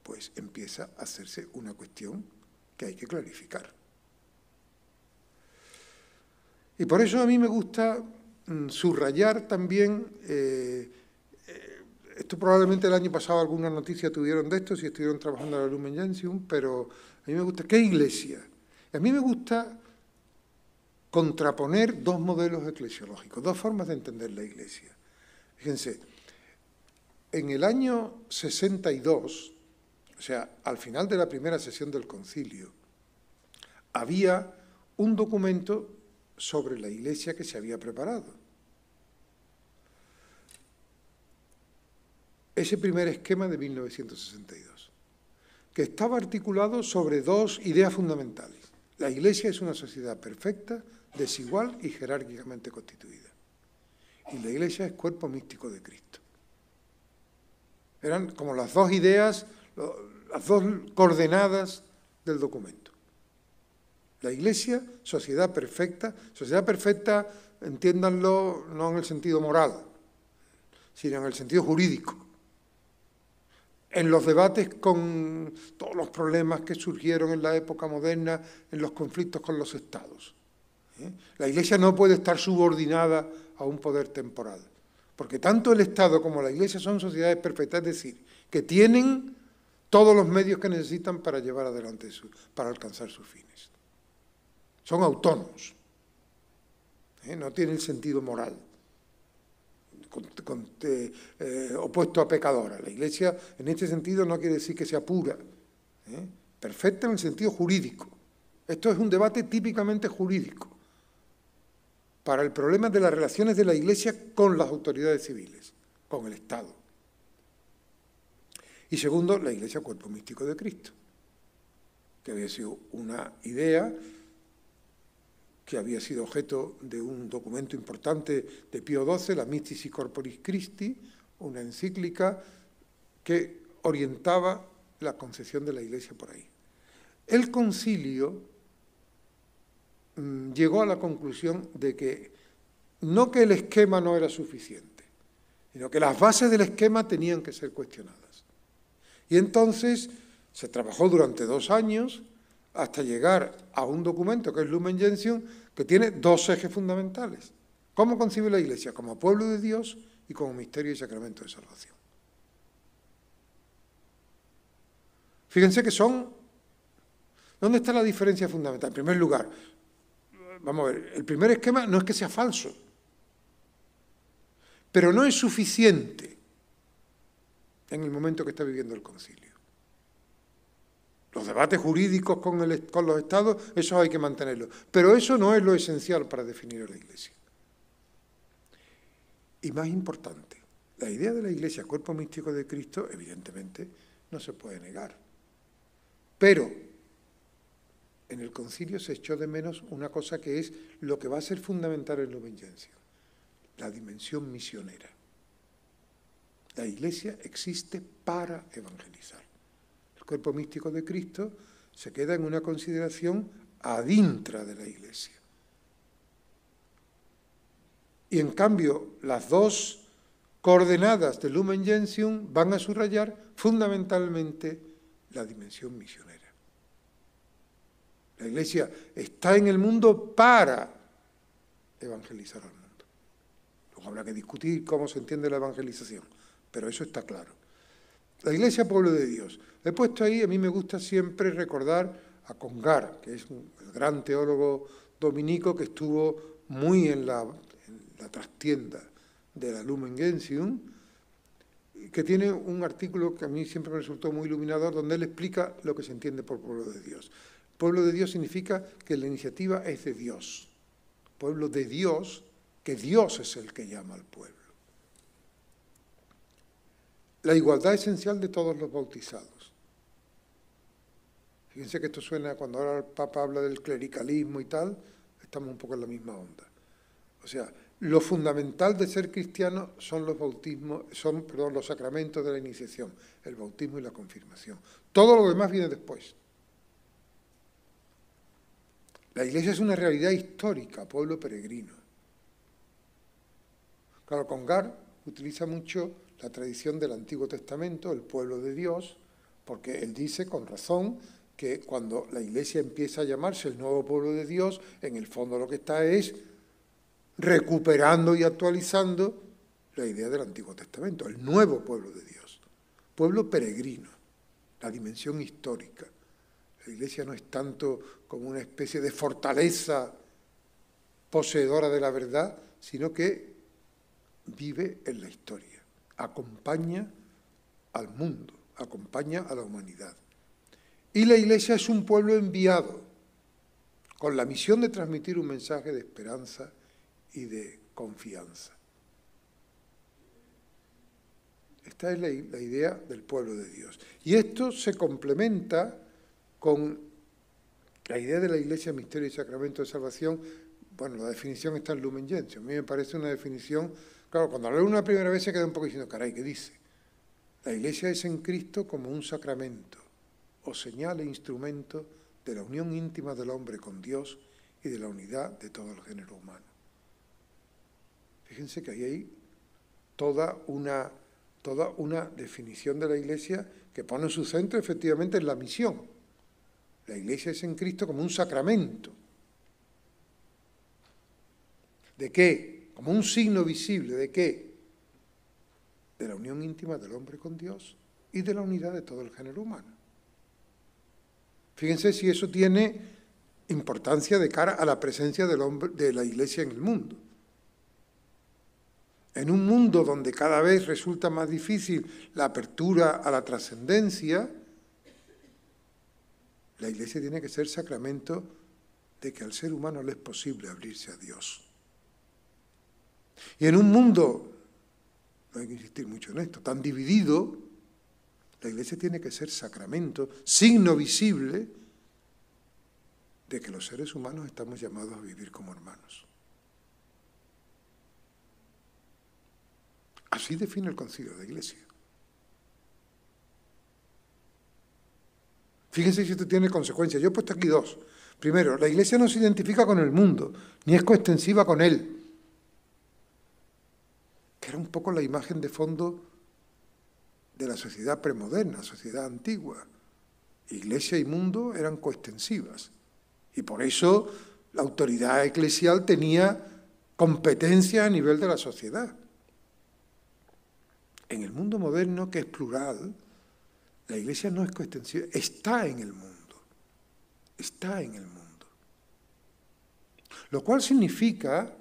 pues empieza a hacerse una cuestión que hay que clarificar. Y por eso a mí me gusta subrayar también, esto probablemente el año pasado alguna noticia tuvieron de esto, si estuvieron trabajando en la Lumen Gentium, pero a mí me gusta, ¿qué iglesia? A mí me gusta contraponer dos modelos eclesiológicos, dos formas de entender la Iglesia. Fíjense, en el año 62, o sea, al final de la primera sesión del concilio, había un documento sobre la Iglesia que se había preparado. Ese primer esquema de 1962, que estaba articulado sobre dos ideas fundamentales. La Iglesia es una sociedad perfecta, desigual y jerárquicamente constituida. Y la Iglesia es cuerpo místico de Cristo. Eran como las dos ideas, las dos coordenadas del documento. La Iglesia, sociedad perfecta, entiéndanlo no en el sentido moral, sino en el sentido jurídico. En los debates con todos los problemas que surgieron en la época moderna, en los conflictos con los estados. La Iglesia no puede estar subordinada a un poder temporal, porque tanto el Estado como la Iglesia son sociedades perfectas, es decir, que tienen todos los medios que necesitan para llevar adelante, para alcanzar sus fines. Son autónomos, no tienen sentido moral, opuesto a pecadora. La Iglesia, en este sentido, no quiere decir que sea pura, perfecta en el sentido jurídico. Esto es un debate típicamente jurídico para el problema de las relaciones de la Iglesia con las autoridades civiles, con el Estado. Y segundo, la Iglesia, cuerpo místico de Cristo. que había sido una idea que había sido objeto de un documento importante de Pío XII, la Mystici Corporis Christi, una encíclica que orientaba la concepción de la Iglesia por ahí. El concilio llegó a la conclusión de que no que el esquema no era suficiente, sino que las bases del esquema tenían que ser cuestionadas. Y entonces se trabajó durante 2 años hasta llegar a un documento que es Lumen Gentium, que tiene 2 ejes fundamentales. ¿Cómo concibe la Iglesia? Como pueblo de Dios y como misterio y sacramento de salvación. Fíjense que son... ¿Dónde está la diferencia fundamental? En primer lugar, vamos a ver, el primer esquema no es que sea falso, pero no es suficiente en el momento que está viviendo el concilio. Los debates jurídicos con los estados, eso hay que mantenerlos, pero eso no es lo esencial para definir a la Iglesia. Y más importante, la idea de la Iglesia, cuerpo místico de Cristo, evidentemente no se puede negar. Pero en el concilio se echó de menos una cosa que es lo que va a ser fundamental en Lumen Gentium, la dimensión misionera. La Iglesia existe para evangelizar. El cuerpo místico de Cristo se queda en una consideración ad intra de la Iglesia. Y en cambio, las 2 coordenadas de Lumen Gentium van a subrayar fundamentalmente la dimensión misionera. La Iglesia está en el mundo para evangelizar al mundo. Luego habrá que discutir cómo se entiende la evangelización, pero eso está claro. La Iglesia, pueblo de Dios. He puesto ahí, a mí me gusta siempre recordar a Congar, que es el gran teólogo dominico que estuvo muy en la trastienda de la Lumen Gentium, que tiene un artículo que a mí siempre me resultó muy iluminador, donde él explica lo que se entiende por pueblo de Dios. Pueblo de Dios significa que la iniciativa es de Dios. Pueblo de Dios, que Dios es el que llama al pueblo. La igualdad esencial de todos los bautizados. Fíjense que esto suena, cuando ahora el Papa habla del clericalismo y tal, estamos un poco en la misma onda. O sea, lo fundamental de ser cristiano son los sacramentos de la iniciación, el bautismo y la confirmación. Todo lo demás viene después. La Iglesia es una realidad histórica, pueblo peregrino. Claro, Congar utiliza mucho la tradición del Antiguo Testamento, el pueblo de Dios, porque él dice con razón que cuando la Iglesia empieza a llamarse el nuevo pueblo de Dios, en el fondo lo que está es recuperando y actualizando la idea del Antiguo Testamento, el nuevo pueblo de Dios, pueblo peregrino, la dimensión histórica. La Iglesia no es tanto como una especie de fortaleza poseedora de la verdad, sino que vive en la historia, acompaña al mundo, acompaña a la humanidad. Y la Iglesia es un pueblo enviado, con la misión de transmitir un mensaje de esperanza y de confianza. Esta es la idea del pueblo de Dios. Y esto se complementa con la idea de la Iglesia, misterio y sacramento de salvación. Bueno, la definición está en Lumen Gentium. A mí me parece una definición... Claro, cuando hablo una primera vez se queda un poco diciendo, caray, ¿qué dice? La Iglesia es en Cristo como un sacramento, o señal e instrumento de la unión íntima del hombre con Dios y de la unidad de todo el género humano. Fíjense que ahí hay toda una definición de la Iglesia que pone su centro efectivamente en la misión. La Iglesia es en Cristo como un sacramento. ¿De qué? Como un signo visible. ¿De qué? De la unión íntima del hombre con Dios y de la unidad de todo el género humano. Fíjense si eso tiene importancia de cara a la presencia del hombre, de la Iglesia en el mundo. En un mundo donde cada vez resulta más difícil la apertura a la trascendencia, la Iglesia tiene que ser sacramento de que al ser humano le es posible abrirse a Dios. Y en un mundo, no hay que insistir mucho en esto, tan dividido, la Iglesia tiene que ser sacramento, signo visible de que los seres humanos estamos llamados a vivir como hermanos. Así define el Concilio de la Iglesia. Fíjense si esto tiene consecuencias. Yo he puesto aquí dos. Primero, la Iglesia no se identifica con el mundo, ni es coextensiva con él, que era un poco la imagen de fondo de la sociedad premoderna, sociedad antigua. Iglesia y mundo eran coextensivas, y por eso la autoridad eclesial tenía competencia a nivel de la sociedad. En el mundo moderno, que es plural, la Iglesia no es coextensiva, está en el mundo. Está en el mundo. Lo cual significa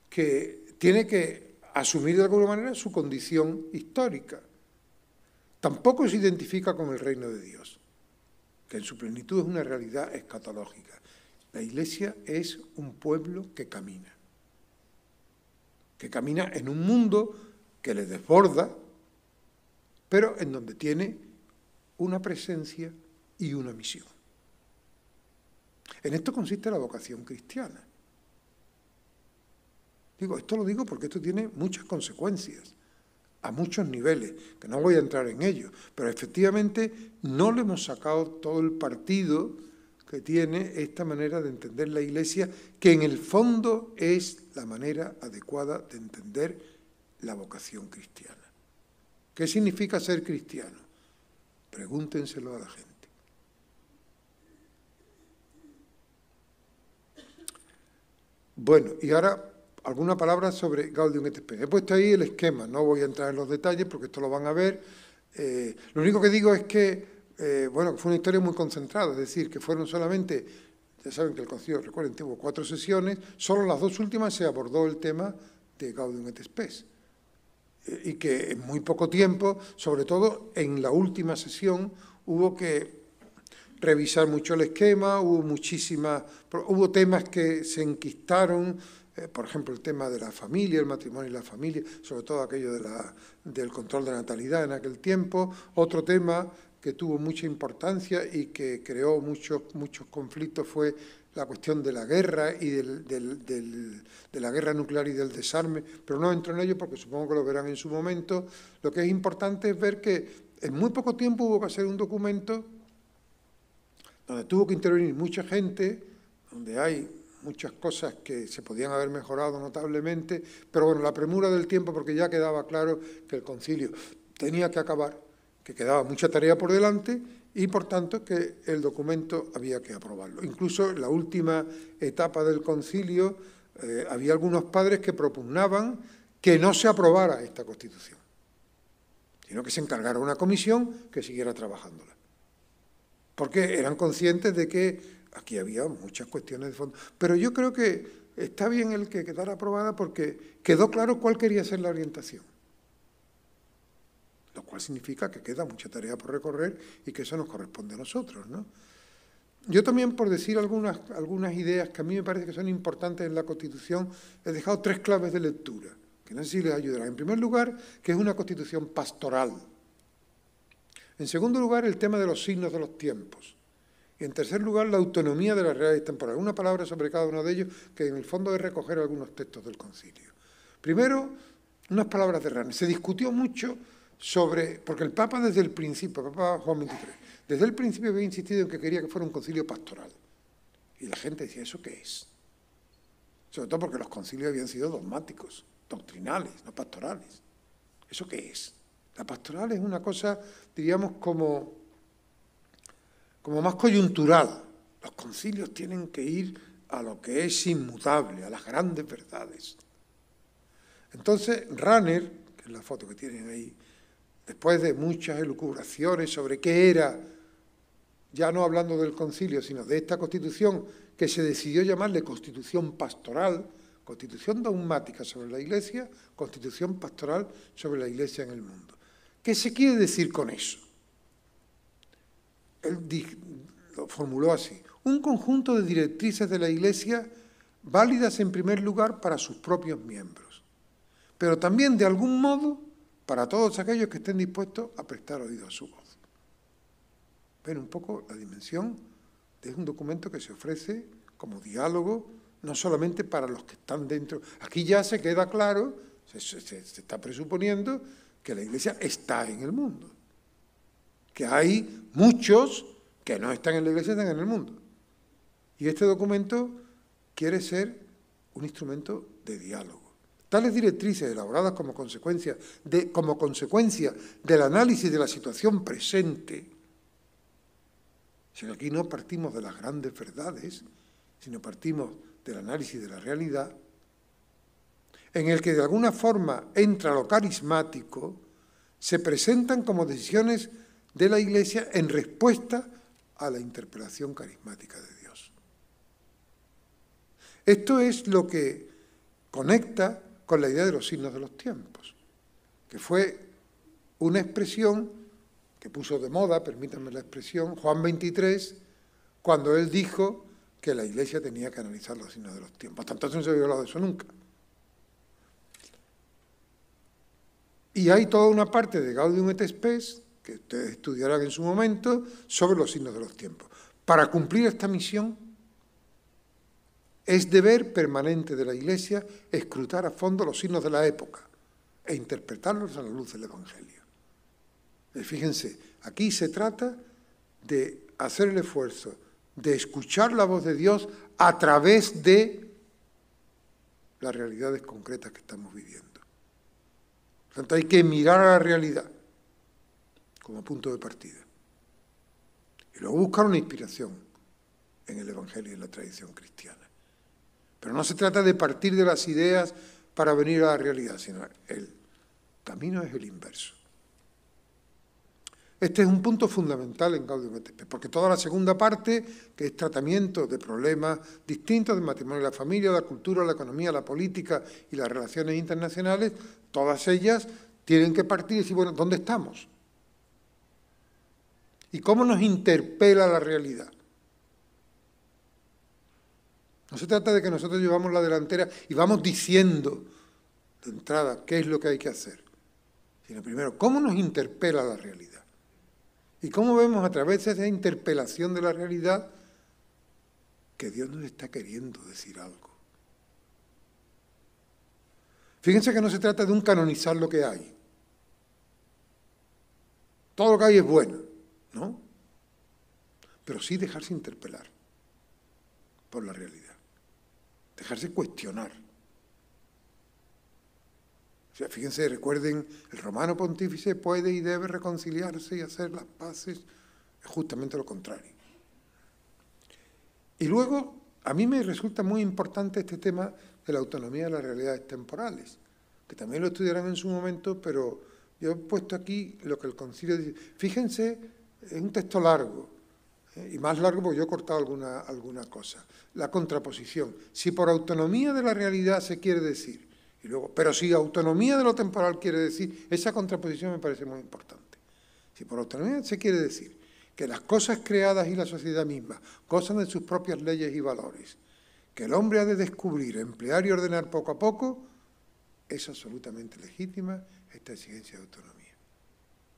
que tiene que asumir de alguna manera su condición histórica. Tampoco se identifica con el reino de Dios, que en su plenitud es una realidad escatológica. La Iglesia es un pueblo que camina en un mundo que le desborda, pero en donde tiene una presencia y una misión. En esto consiste la vocación cristiana. Esto lo digo porque esto tiene muchas consecuencias, a muchos niveles, que no voy a entrar en ellos, pero efectivamente no le hemos sacado todo el partido que tiene esta manera de entender la Iglesia, que en el fondo es la manera adecuada de entender la vocación cristiana. ¿Qué significa ser cristiano? Pregúntenselo a la gente. Bueno, y ahora alguna palabra sobre Gaudium et Spes. He puesto ahí el esquema, no voy a entrar en los detalles porque esto lo van a ver. Lo único que digo es que, que fue una historia muy concentrada, es decir, que fueron solamente, ya saben que el concilio, recuerden, tuvo 4 sesiones, solo las 2 últimas se abordó el tema de Gaudium et Spes. Y que en muy poco tiempo, sobre todo en la última sesión, hubo que revisar mucho el esquema, hubo temas que se enquistaron, por ejemplo, el tema de la familia, el matrimonio y la familia, sobre todo aquello del control de la natalidad en aquel tiempo. Otro tema que tuvo mucha importancia y que creó muchos conflictos fue la cuestión de la guerra y de la guerra nuclear y del desarme, pero no entro en ello porque supongo que lo verán en su momento. Lo que es importante es ver que en muy poco tiempo hubo que hacer un documento donde tuvo que intervenir mucha gente, donde hay muchas cosas que se podían haber mejorado notablemente, pero bueno, la premura del tiempo, porque ya quedaba claro que el concilio tenía que acabar, que quedaba mucha tarea por delante y, por tanto, que el documento había que aprobarlo. Incluso en la última etapa del concilio había algunos padres que propugnaban que no se aprobara esta Constitución, sino que se encargara una comisión que siguiera trabajándola, porque eran conscientes de que aquí había muchas cuestiones de fondo. Pero yo creo que está bien el que quedara aprobada porque quedó claro cuál quería ser la orientación, lo cual significa que queda mucha tarea por recorrer y que eso nos corresponde a nosotros, ¿no? Yo también, por decir algunas ideas que a mí me parece que son importantes en la Constitución, he dejado 3 claves de lectura, que no sé si les ayudará. En primer lugar, que es una Constitución pastoral. En segundo lugar, el tema de los signos de los tiempos. Y en tercer lugar, la autonomía de las realidades temporales. Una palabra sobre cada uno de ellos, que en el fondo es recoger algunos textos del concilio. Primero, unas palabras de Ranner. Se discutió mucho sobre, porque el Papa desde el principio, el Papa Juan XXIII, desde el principio había insistido en que quería que fuera un concilio pastoral. Y la gente decía, ¿eso qué es? Sobre todo porque los concilios habían sido dogmáticos, doctrinales, no pastorales. ¿Eso qué es? La pastoral es una cosa, diríamos, como más coyuntural. Los concilios tienen que ir a lo que es inmutable, a las grandes verdades. Entonces, Ranner, que es la foto que tienen ahí, después de muchas elucubraciones sobre qué era, ya no hablando del concilio, sino de esta Constitución, que se decidió llamarle Constitución Pastoral, Constitución dogmática sobre la Iglesia, Constitución pastoral sobre la Iglesia en el mundo. ¿Qué se quiere decir con eso? Él lo formuló así: un conjunto de directrices de la Iglesia válidas en primer lugar para sus propios miembros, pero también de algún modo para todos aquellos que estén dispuestos a prestar oído a su voz. Ven un poco la dimensión Es un documento que se ofrece como diálogo, no solamente para los que están dentro. Aquí ya se queda claro, se está presuponiendo que la Iglesia está en el mundo, que hay muchos que no están en la Iglesia, están en el mundo. Y este documento quiere ser un instrumento de diálogo. Tales directrices elaboradas como consecuencia del análisis de la situación presente, si aquí no partimos de las grandes verdades, sino partimos del análisis de la realidad, en el que de alguna forma entra lo carismático, se presentan como decisiones de la Iglesia en respuesta a la interpelación carismática de Dios. Esto es lo que conecta con la idea de los signos de los tiempos, que fue una expresión que puso de moda, permítanme la expresión, Juan 23, cuando él dijo que la Iglesia tenía que analizar los signos de los tiempos. Hasta entonces no se había hablado de eso nunca. Y hay toda una parte de Gaudium et Spes, que ustedes estudiarán en su momento, sobre los signos de los tiempos. Para cumplir esta misión, es deber permanente de la Iglesia escrutar a fondo los signos de la época e interpretarlos a la luz del Evangelio. Fíjense, aquí se trata de hacer el esfuerzo de escuchar la voz de Dios a través de las realidades concretas que estamos viviendo. Por tanto, hay que mirar a la realidad como punto de partida. Y luego buscar una inspiración en el Evangelio y en la tradición cristiana. Pero no se trata de partir de las ideas para venir a la realidad, sino el camino es el inverso. Este es un punto fundamental en Gaudium et Spes, porque toda la segunda parte, que es tratamiento de problemas distintos del matrimonio y la familia, la cultura, la economía, la política y las relaciones internacionales, todas ellas tienen que partir y decir, bueno, ¿dónde estamos? ¿Y cómo nos interpela la realidad? No se trata de que nosotros llevamos la delantera y vamos diciendo de entrada qué es lo que hay que hacer, sino primero, ¿cómo nos interpela la realidad? Y cómo vemos a través de esa interpelación de la realidad que Dios nos está queriendo decir algo. Fíjense que no se trata de un canonizar lo que hay. Todo lo que hay es bueno, ¿no? Pero sí dejarse interpelar por la realidad. Dejarse cuestionar. O sea, fíjense, recuerden, el romano pontífice puede y debe reconciliarse y hacer las paces, es justamente lo contrario. Y luego, a mí me resulta muy importante este tema de la autonomía de las realidades temporales, que también lo estudiarán en su momento, pero yo he puesto aquí lo que el concilio dice. Fíjense, es un texto largo, y más largo porque yo he cortado alguna cosa. La contraposición. Si por autonomía de la realidad se quiere decir, y luego, pero si autonomía de lo temporal quiere decir, esa contraposición me parece muy importante. Si por autonomía se quiere decir que las cosas creadas y la sociedad misma gozan de sus propias leyes y valores, que el hombre ha de descubrir, emplear y ordenar poco a poco, es absolutamente legítima esta exigencia de autonomía.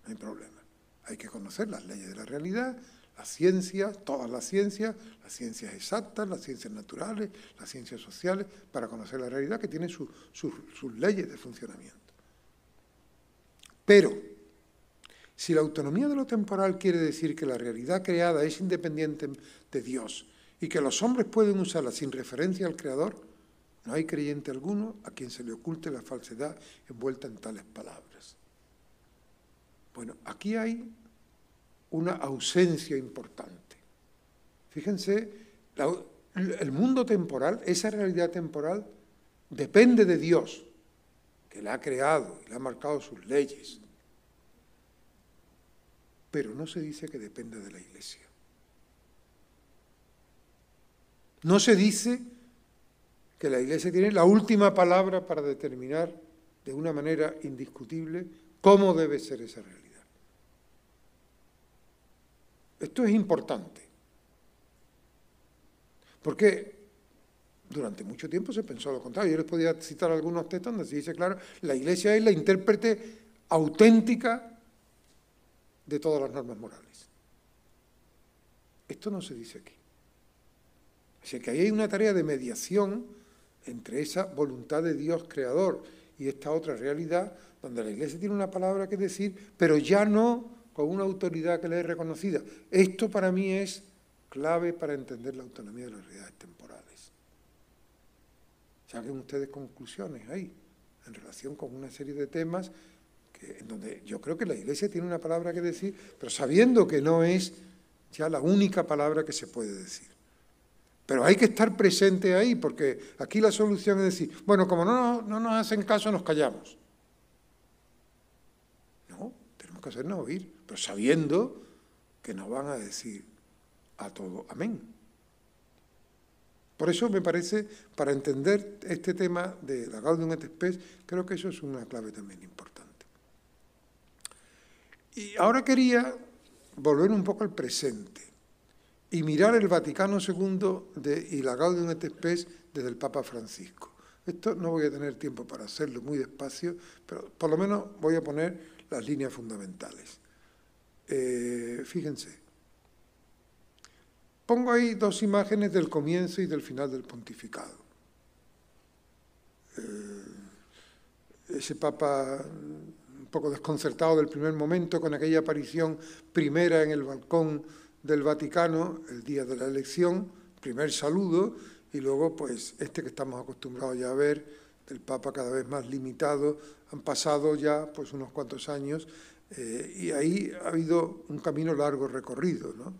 No hay problema. Hay que conocer las leyes de la realidad, las ciencias, todas las ciencias exactas, las ciencias naturales, las ciencias sociales, para conocer la realidad que tiene sus leyes de funcionamiento. Pero, si la autonomía de lo temporal quiere decir que la realidad creada es independiente de Dios y que los hombres pueden usarla sin referencia al Creador, no hay creyente alguno a quien se le oculte la falsedad envuelta en tales palabras. Bueno, aquí hay una ausencia importante. Fíjense, el mundo temporal, esa realidad temporal, depende de Dios, que la ha creado y le ha marcado sus leyes. Pero no se dice que depende de la Iglesia. No se dice que la Iglesia tiene la última palabra para determinar de una manera indiscutible cómo debe ser esa realidad. Esto es importante, porque durante mucho tiempo se pensó lo contrario. Yo les podía citar algunos textos donde se dice, claro, la Iglesia es la intérprete auténtica de todas las normas morales. Esto no se dice aquí. Así que ahí hay una tarea de mediación entre esa voluntad de Dios creador y esta otra realidad, donde la Iglesia tiene una palabra que decir, pero ya no con una autoridad que le es reconocida. Esto para mí es clave para entender la autonomía de las realidades temporales. Saquen ustedes conclusiones ahí, en relación con una serie de temas en donde yo creo que la Iglesia tiene una palabra que decir, pero sabiendo que no es ya la única palabra que se puede decir. Pero hay que estar presente ahí, porque aquí la solución es decir, bueno, como no nos hacen caso, nos callamos. No, tenemos que hacernos oír, pero sabiendo que nos van a decir a todo amén. Por eso me parece, para entender este tema de la Gaudium et Spes, creo que eso es una clave también importante. Y ahora quería volver un poco al presente y mirar el Vaticano II y la Gaudium et Spes desde el Papa Francisco. Esto no voy a tener tiempo para hacerlo muy despacio, pero por lo menos voy a poner las líneas fundamentales. Fíjense. Pongo ahí dos imágenes del comienzo y del final del pontificado. Ese Papa un poco desconcertado del primer momento con aquella aparición primera en el balcón del Vaticano, el día de la elección, primer saludo, y luego pues este que estamos acostumbrados ya a ver, del Papa cada vez más limitado. Han pasado ya pues unos cuantos años y ahí ha habido un camino largo recorrido, ¿no?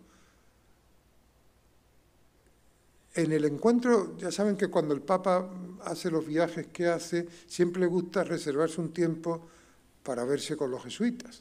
En el encuentro, ya saben que cuando el Papa hace los viajes que hace, siempre le gusta reservarse un tiempo para verse con los jesuitas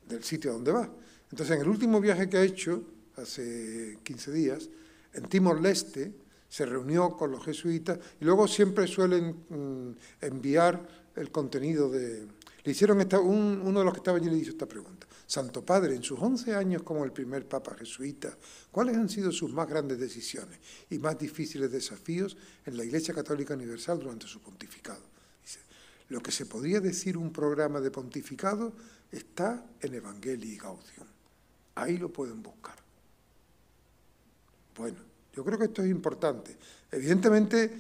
del sitio donde va. Entonces, en el último viaje que ha hecho, hace 15 días, en Timor-Leste, se reunió con los jesuitas y luego siempre suelen enviar el contenido de... Le hicieron uno de los que estaba allí le hizo esta pregunta. Santo Padre, en sus 11 años como el primer Papa jesuita, ¿cuáles han sido sus más grandes decisiones y más difíciles desafíos en la Iglesia Católica Universal durante su pontificado? Dice, lo que se podría decir un programa de pontificado está en Evangelii Gaudium. Ahí lo pueden buscar. Bueno, yo creo que esto es importante. Evidentemente,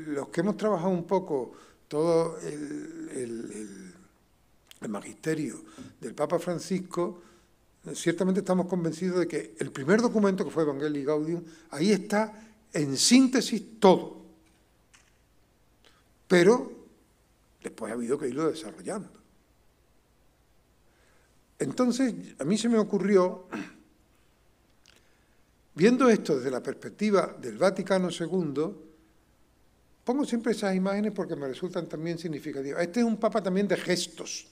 los que hemos trabajado un poco todo el magisterio del Papa Francisco, ciertamente estamos convencidos de que el primer documento, que fue Evangelii Gaudium, ahí está en síntesis todo. Pero después ha habido que irlo desarrollando. Entonces, a mí se me ocurrió, viendo esto desde la perspectiva del Vaticano II, pongo siempre esas imágenes porque me resultan también significativas. Este es un Papa también de gestos,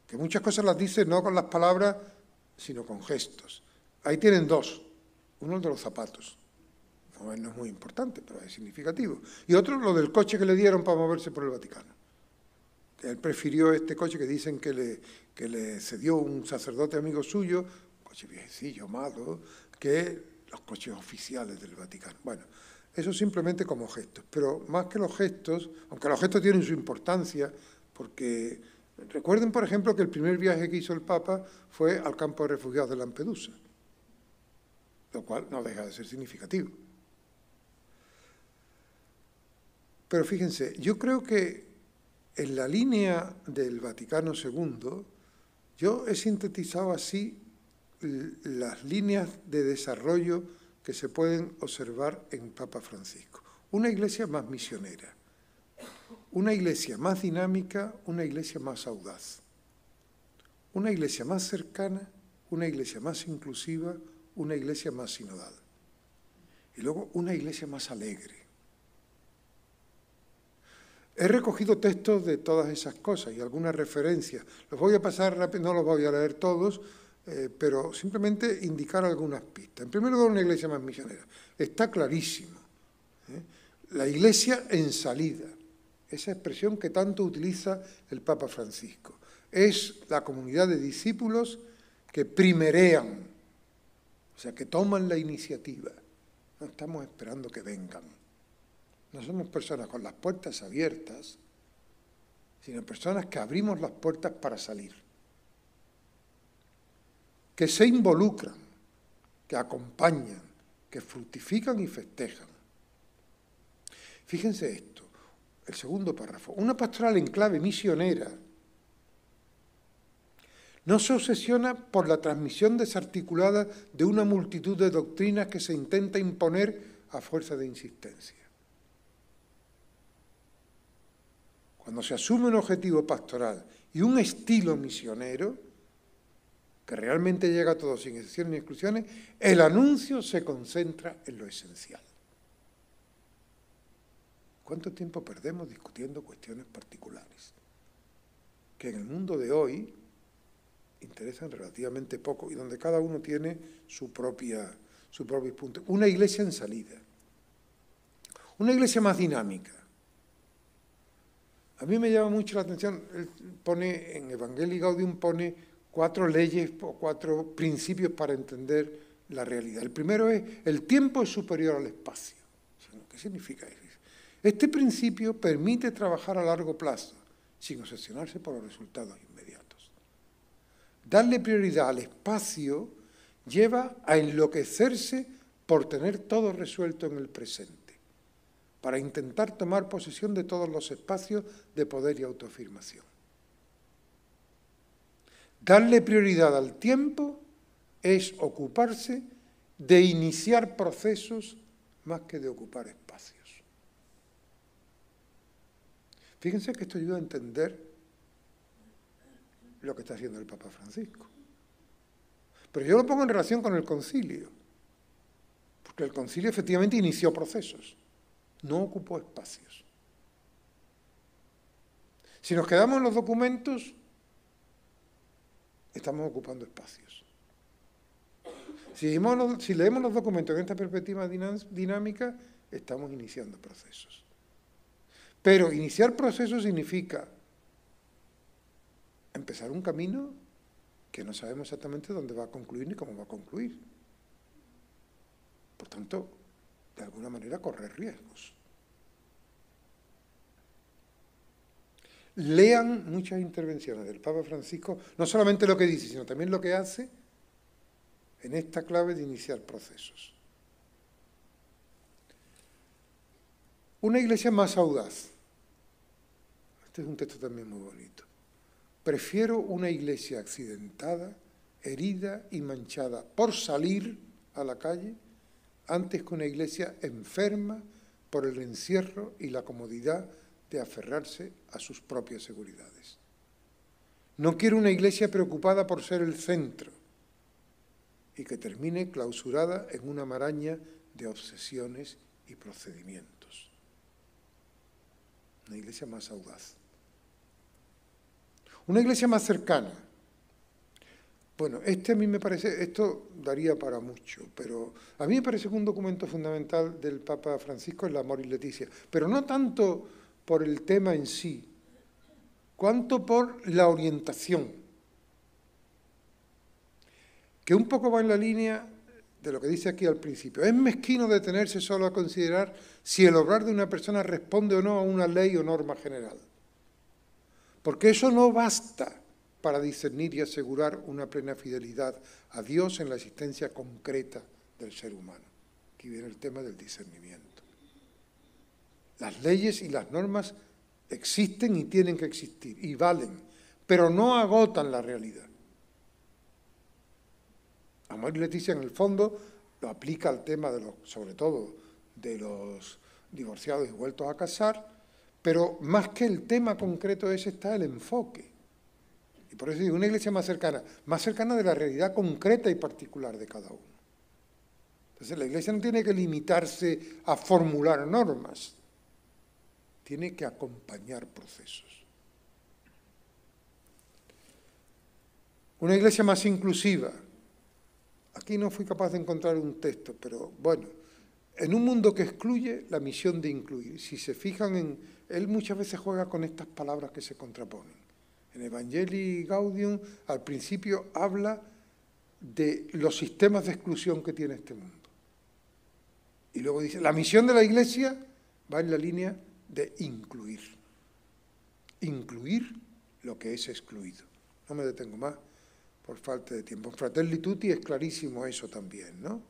que muchas cosas las dice no con las palabras, sino con gestos. Ahí tienen dos. Uno el de los zapatos. No es muy importante, pero es significativo. Y otro lo del coche que le dieron para moverse por el Vaticano. Que él prefirió este coche que dicen que le cedió un sacerdote amigo suyo, un coche viejecillo, malo, que los coches oficiales del Vaticano. Bueno, eso simplemente como gestos. Pero más que los gestos, aunque los gestos tienen su importancia, porque... Recuerden, por ejemplo, que el primer viaje que hizo el Papa fue al campo de refugiados de Lampedusa, lo cual no deja de ser significativo. Pero fíjense, yo creo que en la línea del Vaticano II, yo he sintetizado así las líneas de desarrollo que se pueden observar en Papa Francisco. Una iglesia más misionera. Una iglesia más dinámica, una iglesia más audaz. Una iglesia más cercana, una iglesia más inclusiva, una iglesia más sinodal. Y luego una iglesia más alegre. He recogido textos de todas esas cosas y algunas referencias. Los voy a pasar rápido, no los voy a leer todos, pero simplemente indicar algunas pistas. En primer lugar, una iglesia más misionera. Está clarísimo. La iglesia en salida. Esa expresión que tanto utiliza el Papa Francisco. Es la comunidad de discípulos que primerean, o sea, que toman la iniciativa. No estamos esperando que vengan. No somos personas con las puertas abiertas, sino personas que abrimos las puertas para salir. Que se involucran, que acompañan, que fructifican y festejan. Fíjense esto, el segundo párrafo. Una pastoral en clave misionera no se obsesiona por la transmisión desarticulada de una multitud de doctrinas que se intenta imponer a fuerza de insistencia. Cuando se asume un objetivo pastoral y un estilo misionero, que realmente llega a todos sin excepciones ni exclusiones, el anuncio se concentra en lo esencial. ¿Cuánto tiempo perdemos discutiendo cuestiones particulares? Que en el mundo de hoy interesan relativamente poco y donde cada uno tiene su propio punto. Una iglesia en salida, una iglesia más dinámica. A mí me llama mucho la atención, él pone en Evangelii Gaudium, pone 4 leyes o 4 principios para entender la realidad. El primero es, el tiempo es superior al espacio. ¿Qué significa eso? Este principio permite trabajar a largo plazo, sin obsesionarse por los resultados inmediatos. Darle prioridad al espacio lleva a enloquecerse por tener todo resuelto en el presente, para intentar tomar posesión de todos los espacios de poder y autoafirmación. Darle prioridad al tiempo es ocuparse de iniciar procesos más que de ocupar espacios. Fíjense que esto ayuda a entender lo que está haciendo el Papa Francisco. Pero yo lo pongo en relación con el concilio, porque el concilio efectivamente inició procesos, no ocupó espacios. Si nos quedamos en los documentos, estamos ocupando espacios. Si leemos los documentos en esta perspectiva dinámica, estamos iniciando procesos. Pero iniciar procesos significa empezar un camino que no sabemos exactamente dónde va a concluir ni cómo va a concluir. Por tanto, de alguna manera correr riesgos. Lean muchas intervenciones del Papa Francisco, no solamente lo que dice, sino también lo que hace en esta clave de iniciar procesos. Una iglesia más audaz. Este es un texto también muy bonito. Prefiero una iglesia accidentada, herida y manchada por salir a la calle, antes que una iglesia enferma por el encierro y la comodidad de aferrarse a sus propias seguridades. No quiero una iglesia preocupada por ser el centro y que termine clausurada en una maraña de obsesiones y procedimientos. Una iglesia más audaz. Una iglesia más cercana. Bueno, a mí me parece, esto daría para mucho, pero a mí me parece que un documento fundamental del Papa Francisco es la Amoris Laetitia, pero no tanto por el tema en sí, cuanto por la orientación, que un poco va en la línea de lo que dice aquí al principio. Es mezquino detenerse solo a considerar si el obrar de una persona responde o no a una ley o norma general, porque eso no basta para discernir y asegurar una plena fidelidad a Dios en la existencia concreta del ser humano. Aquí viene el tema del discernimiento. Las leyes y las normas existen y tienen que existir, y valen, pero no agotan la realidad. Amoris Laetitia, en el fondo, lo aplica al tema sobre todo, de los divorciados y vueltos a casar, pero más que el tema concreto ese está el enfoque. Y por eso digo, una iglesia más cercana de la realidad concreta y particular de cada uno. Entonces la iglesia no tiene que limitarse a formular normas, tiene que acompañar procesos. Una iglesia más inclusiva. Aquí no fui capaz de encontrar un texto, pero bueno, en un mundo que excluye, la misión de incluir. Si se fijan él muchas veces juega con estas palabras que se contraponen. En Evangelii Gaudium, al principio, habla de los sistemas de exclusión que tiene este mundo. Y luego dice, la misión de la Iglesia va en la línea de incluir. Incluir lo que es excluido. No me detengo más por falta de tiempo. En Fratelli Tutti es clarísimo eso también, ¿no?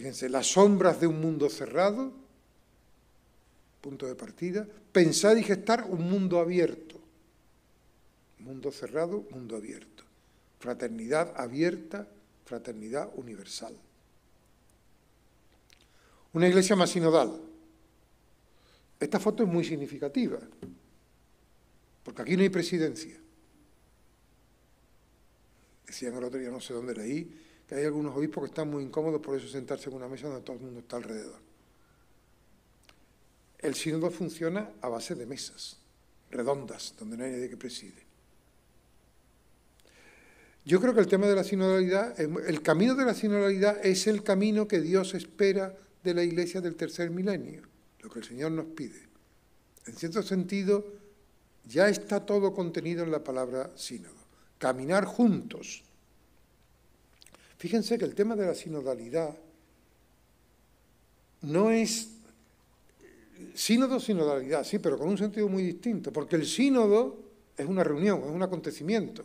Fíjense, las sombras de un mundo cerrado, punto de partida, pensar y gestar un mundo abierto. Mundo cerrado, mundo abierto. Fraternidad abierta, fraternidad universal. Una iglesia más sinodal. Esta foto es muy significativa, porque aquí no hay presidencia. Decían el otro día, no sé dónde leí, que hay algunos obispos que están muy incómodos por eso sentarse en una mesa donde todo el mundo está alrededor. El sínodo funciona a base de mesas redondas, donde no hay nadie que preside. Yo creo que el tema de la sinodalidad, el camino de la sinodalidad es el camino que Dios espera de la Iglesia del tercer milenio, lo que el Señor nos pide. En cierto sentido, ya está todo contenido en la palabra sínodo. Caminar juntos. Fíjense que el tema de la sinodalidad no es sínodo, sinodalidad, sí, pero con un sentido muy distinto, porque el sínodo es una reunión, es un acontecimiento.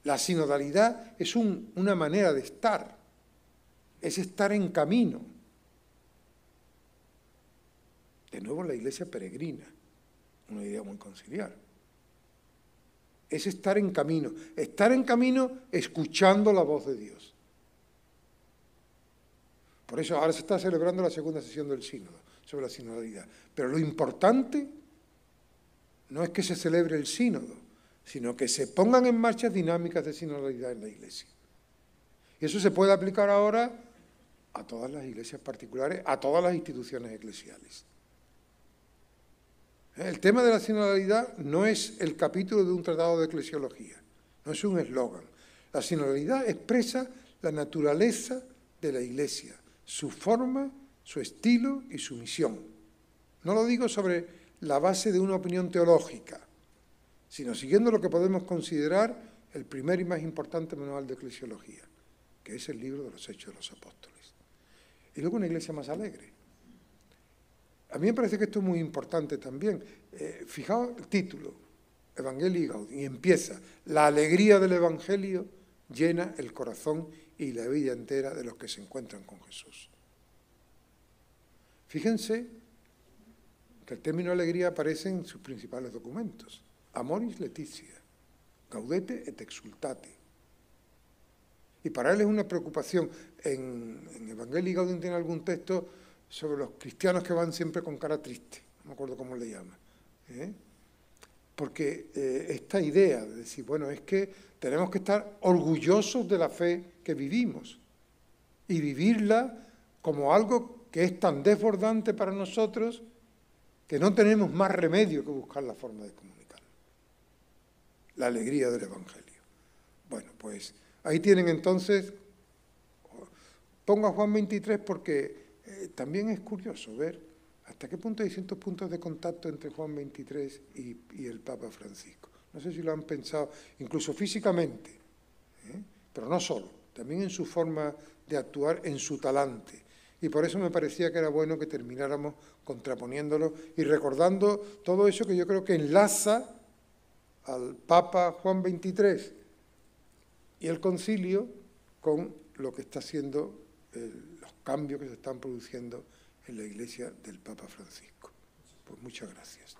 La sinodalidad es una manera de estar, es estar en camino. De nuevo la iglesia peregrina, una idea muy conciliar. Es estar en camino escuchando la voz de Dios. Por eso ahora se está celebrando la segunda sesión del sínodo, sobre la sinodalidad. Pero lo importante no es que se celebre el sínodo, sino que se pongan en marcha dinámicas de sinodalidad en la iglesia. Y eso se puede aplicar ahora a todas las iglesias particulares, a todas las instituciones eclesiales. El tema de la sinodalidad no es el capítulo de un tratado de eclesiología, no es un eslogan. La sinodalidad expresa la naturaleza de la iglesia, su forma, su estilo y su misión. No lo digo sobre la base de una opinión teológica, sino siguiendo lo que podemos considerar el primer y más importante manual de eclesiología, que es el libro de los Hechos de los Apóstoles. Y luego una iglesia más alegre. A mí me parece que esto es muy importante también. Fijaos el título, Evangelii Gaudium, y empieza, la alegría del Evangelio llena el corazón y la vida entera de los que se encuentran con Jesús. Fíjense que el término alegría aparece en sus principales documentos. Amoris Laetitia, gaudete et exultate. Y para él es una preocupación. En Evangelii Gaudium tiene algún texto sobre los cristianos que van siempre con cara triste, no me acuerdo cómo le llama. Porque esta idea de decir, bueno, es que tenemos que estar orgullosos de la fe que vivimos y vivirla como algo que es tan desbordante para nosotros que no tenemos más remedio que buscar la forma de comunicarlo. La alegría del Evangelio. Bueno, pues ahí tienen entonces, pongo a Juan 23 porque también es curioso ver hasta qué punto hay ciertos puntos de contacto entre Juan 23 y el Papa Francisco. No sé si lo han pensado, incluso físicamente, pero no solo, también en su forma de actuar, en su talante. Y por eso me parecía que era bueno que termináramos contraponiéndolo y recordando todo eso que yo creo que enlaza al Papa Juan 23 y el concilio con lo que está haciendo los cambios que se están produciendo en la Iglesia del Papa Francisco. Pues muchas gracias.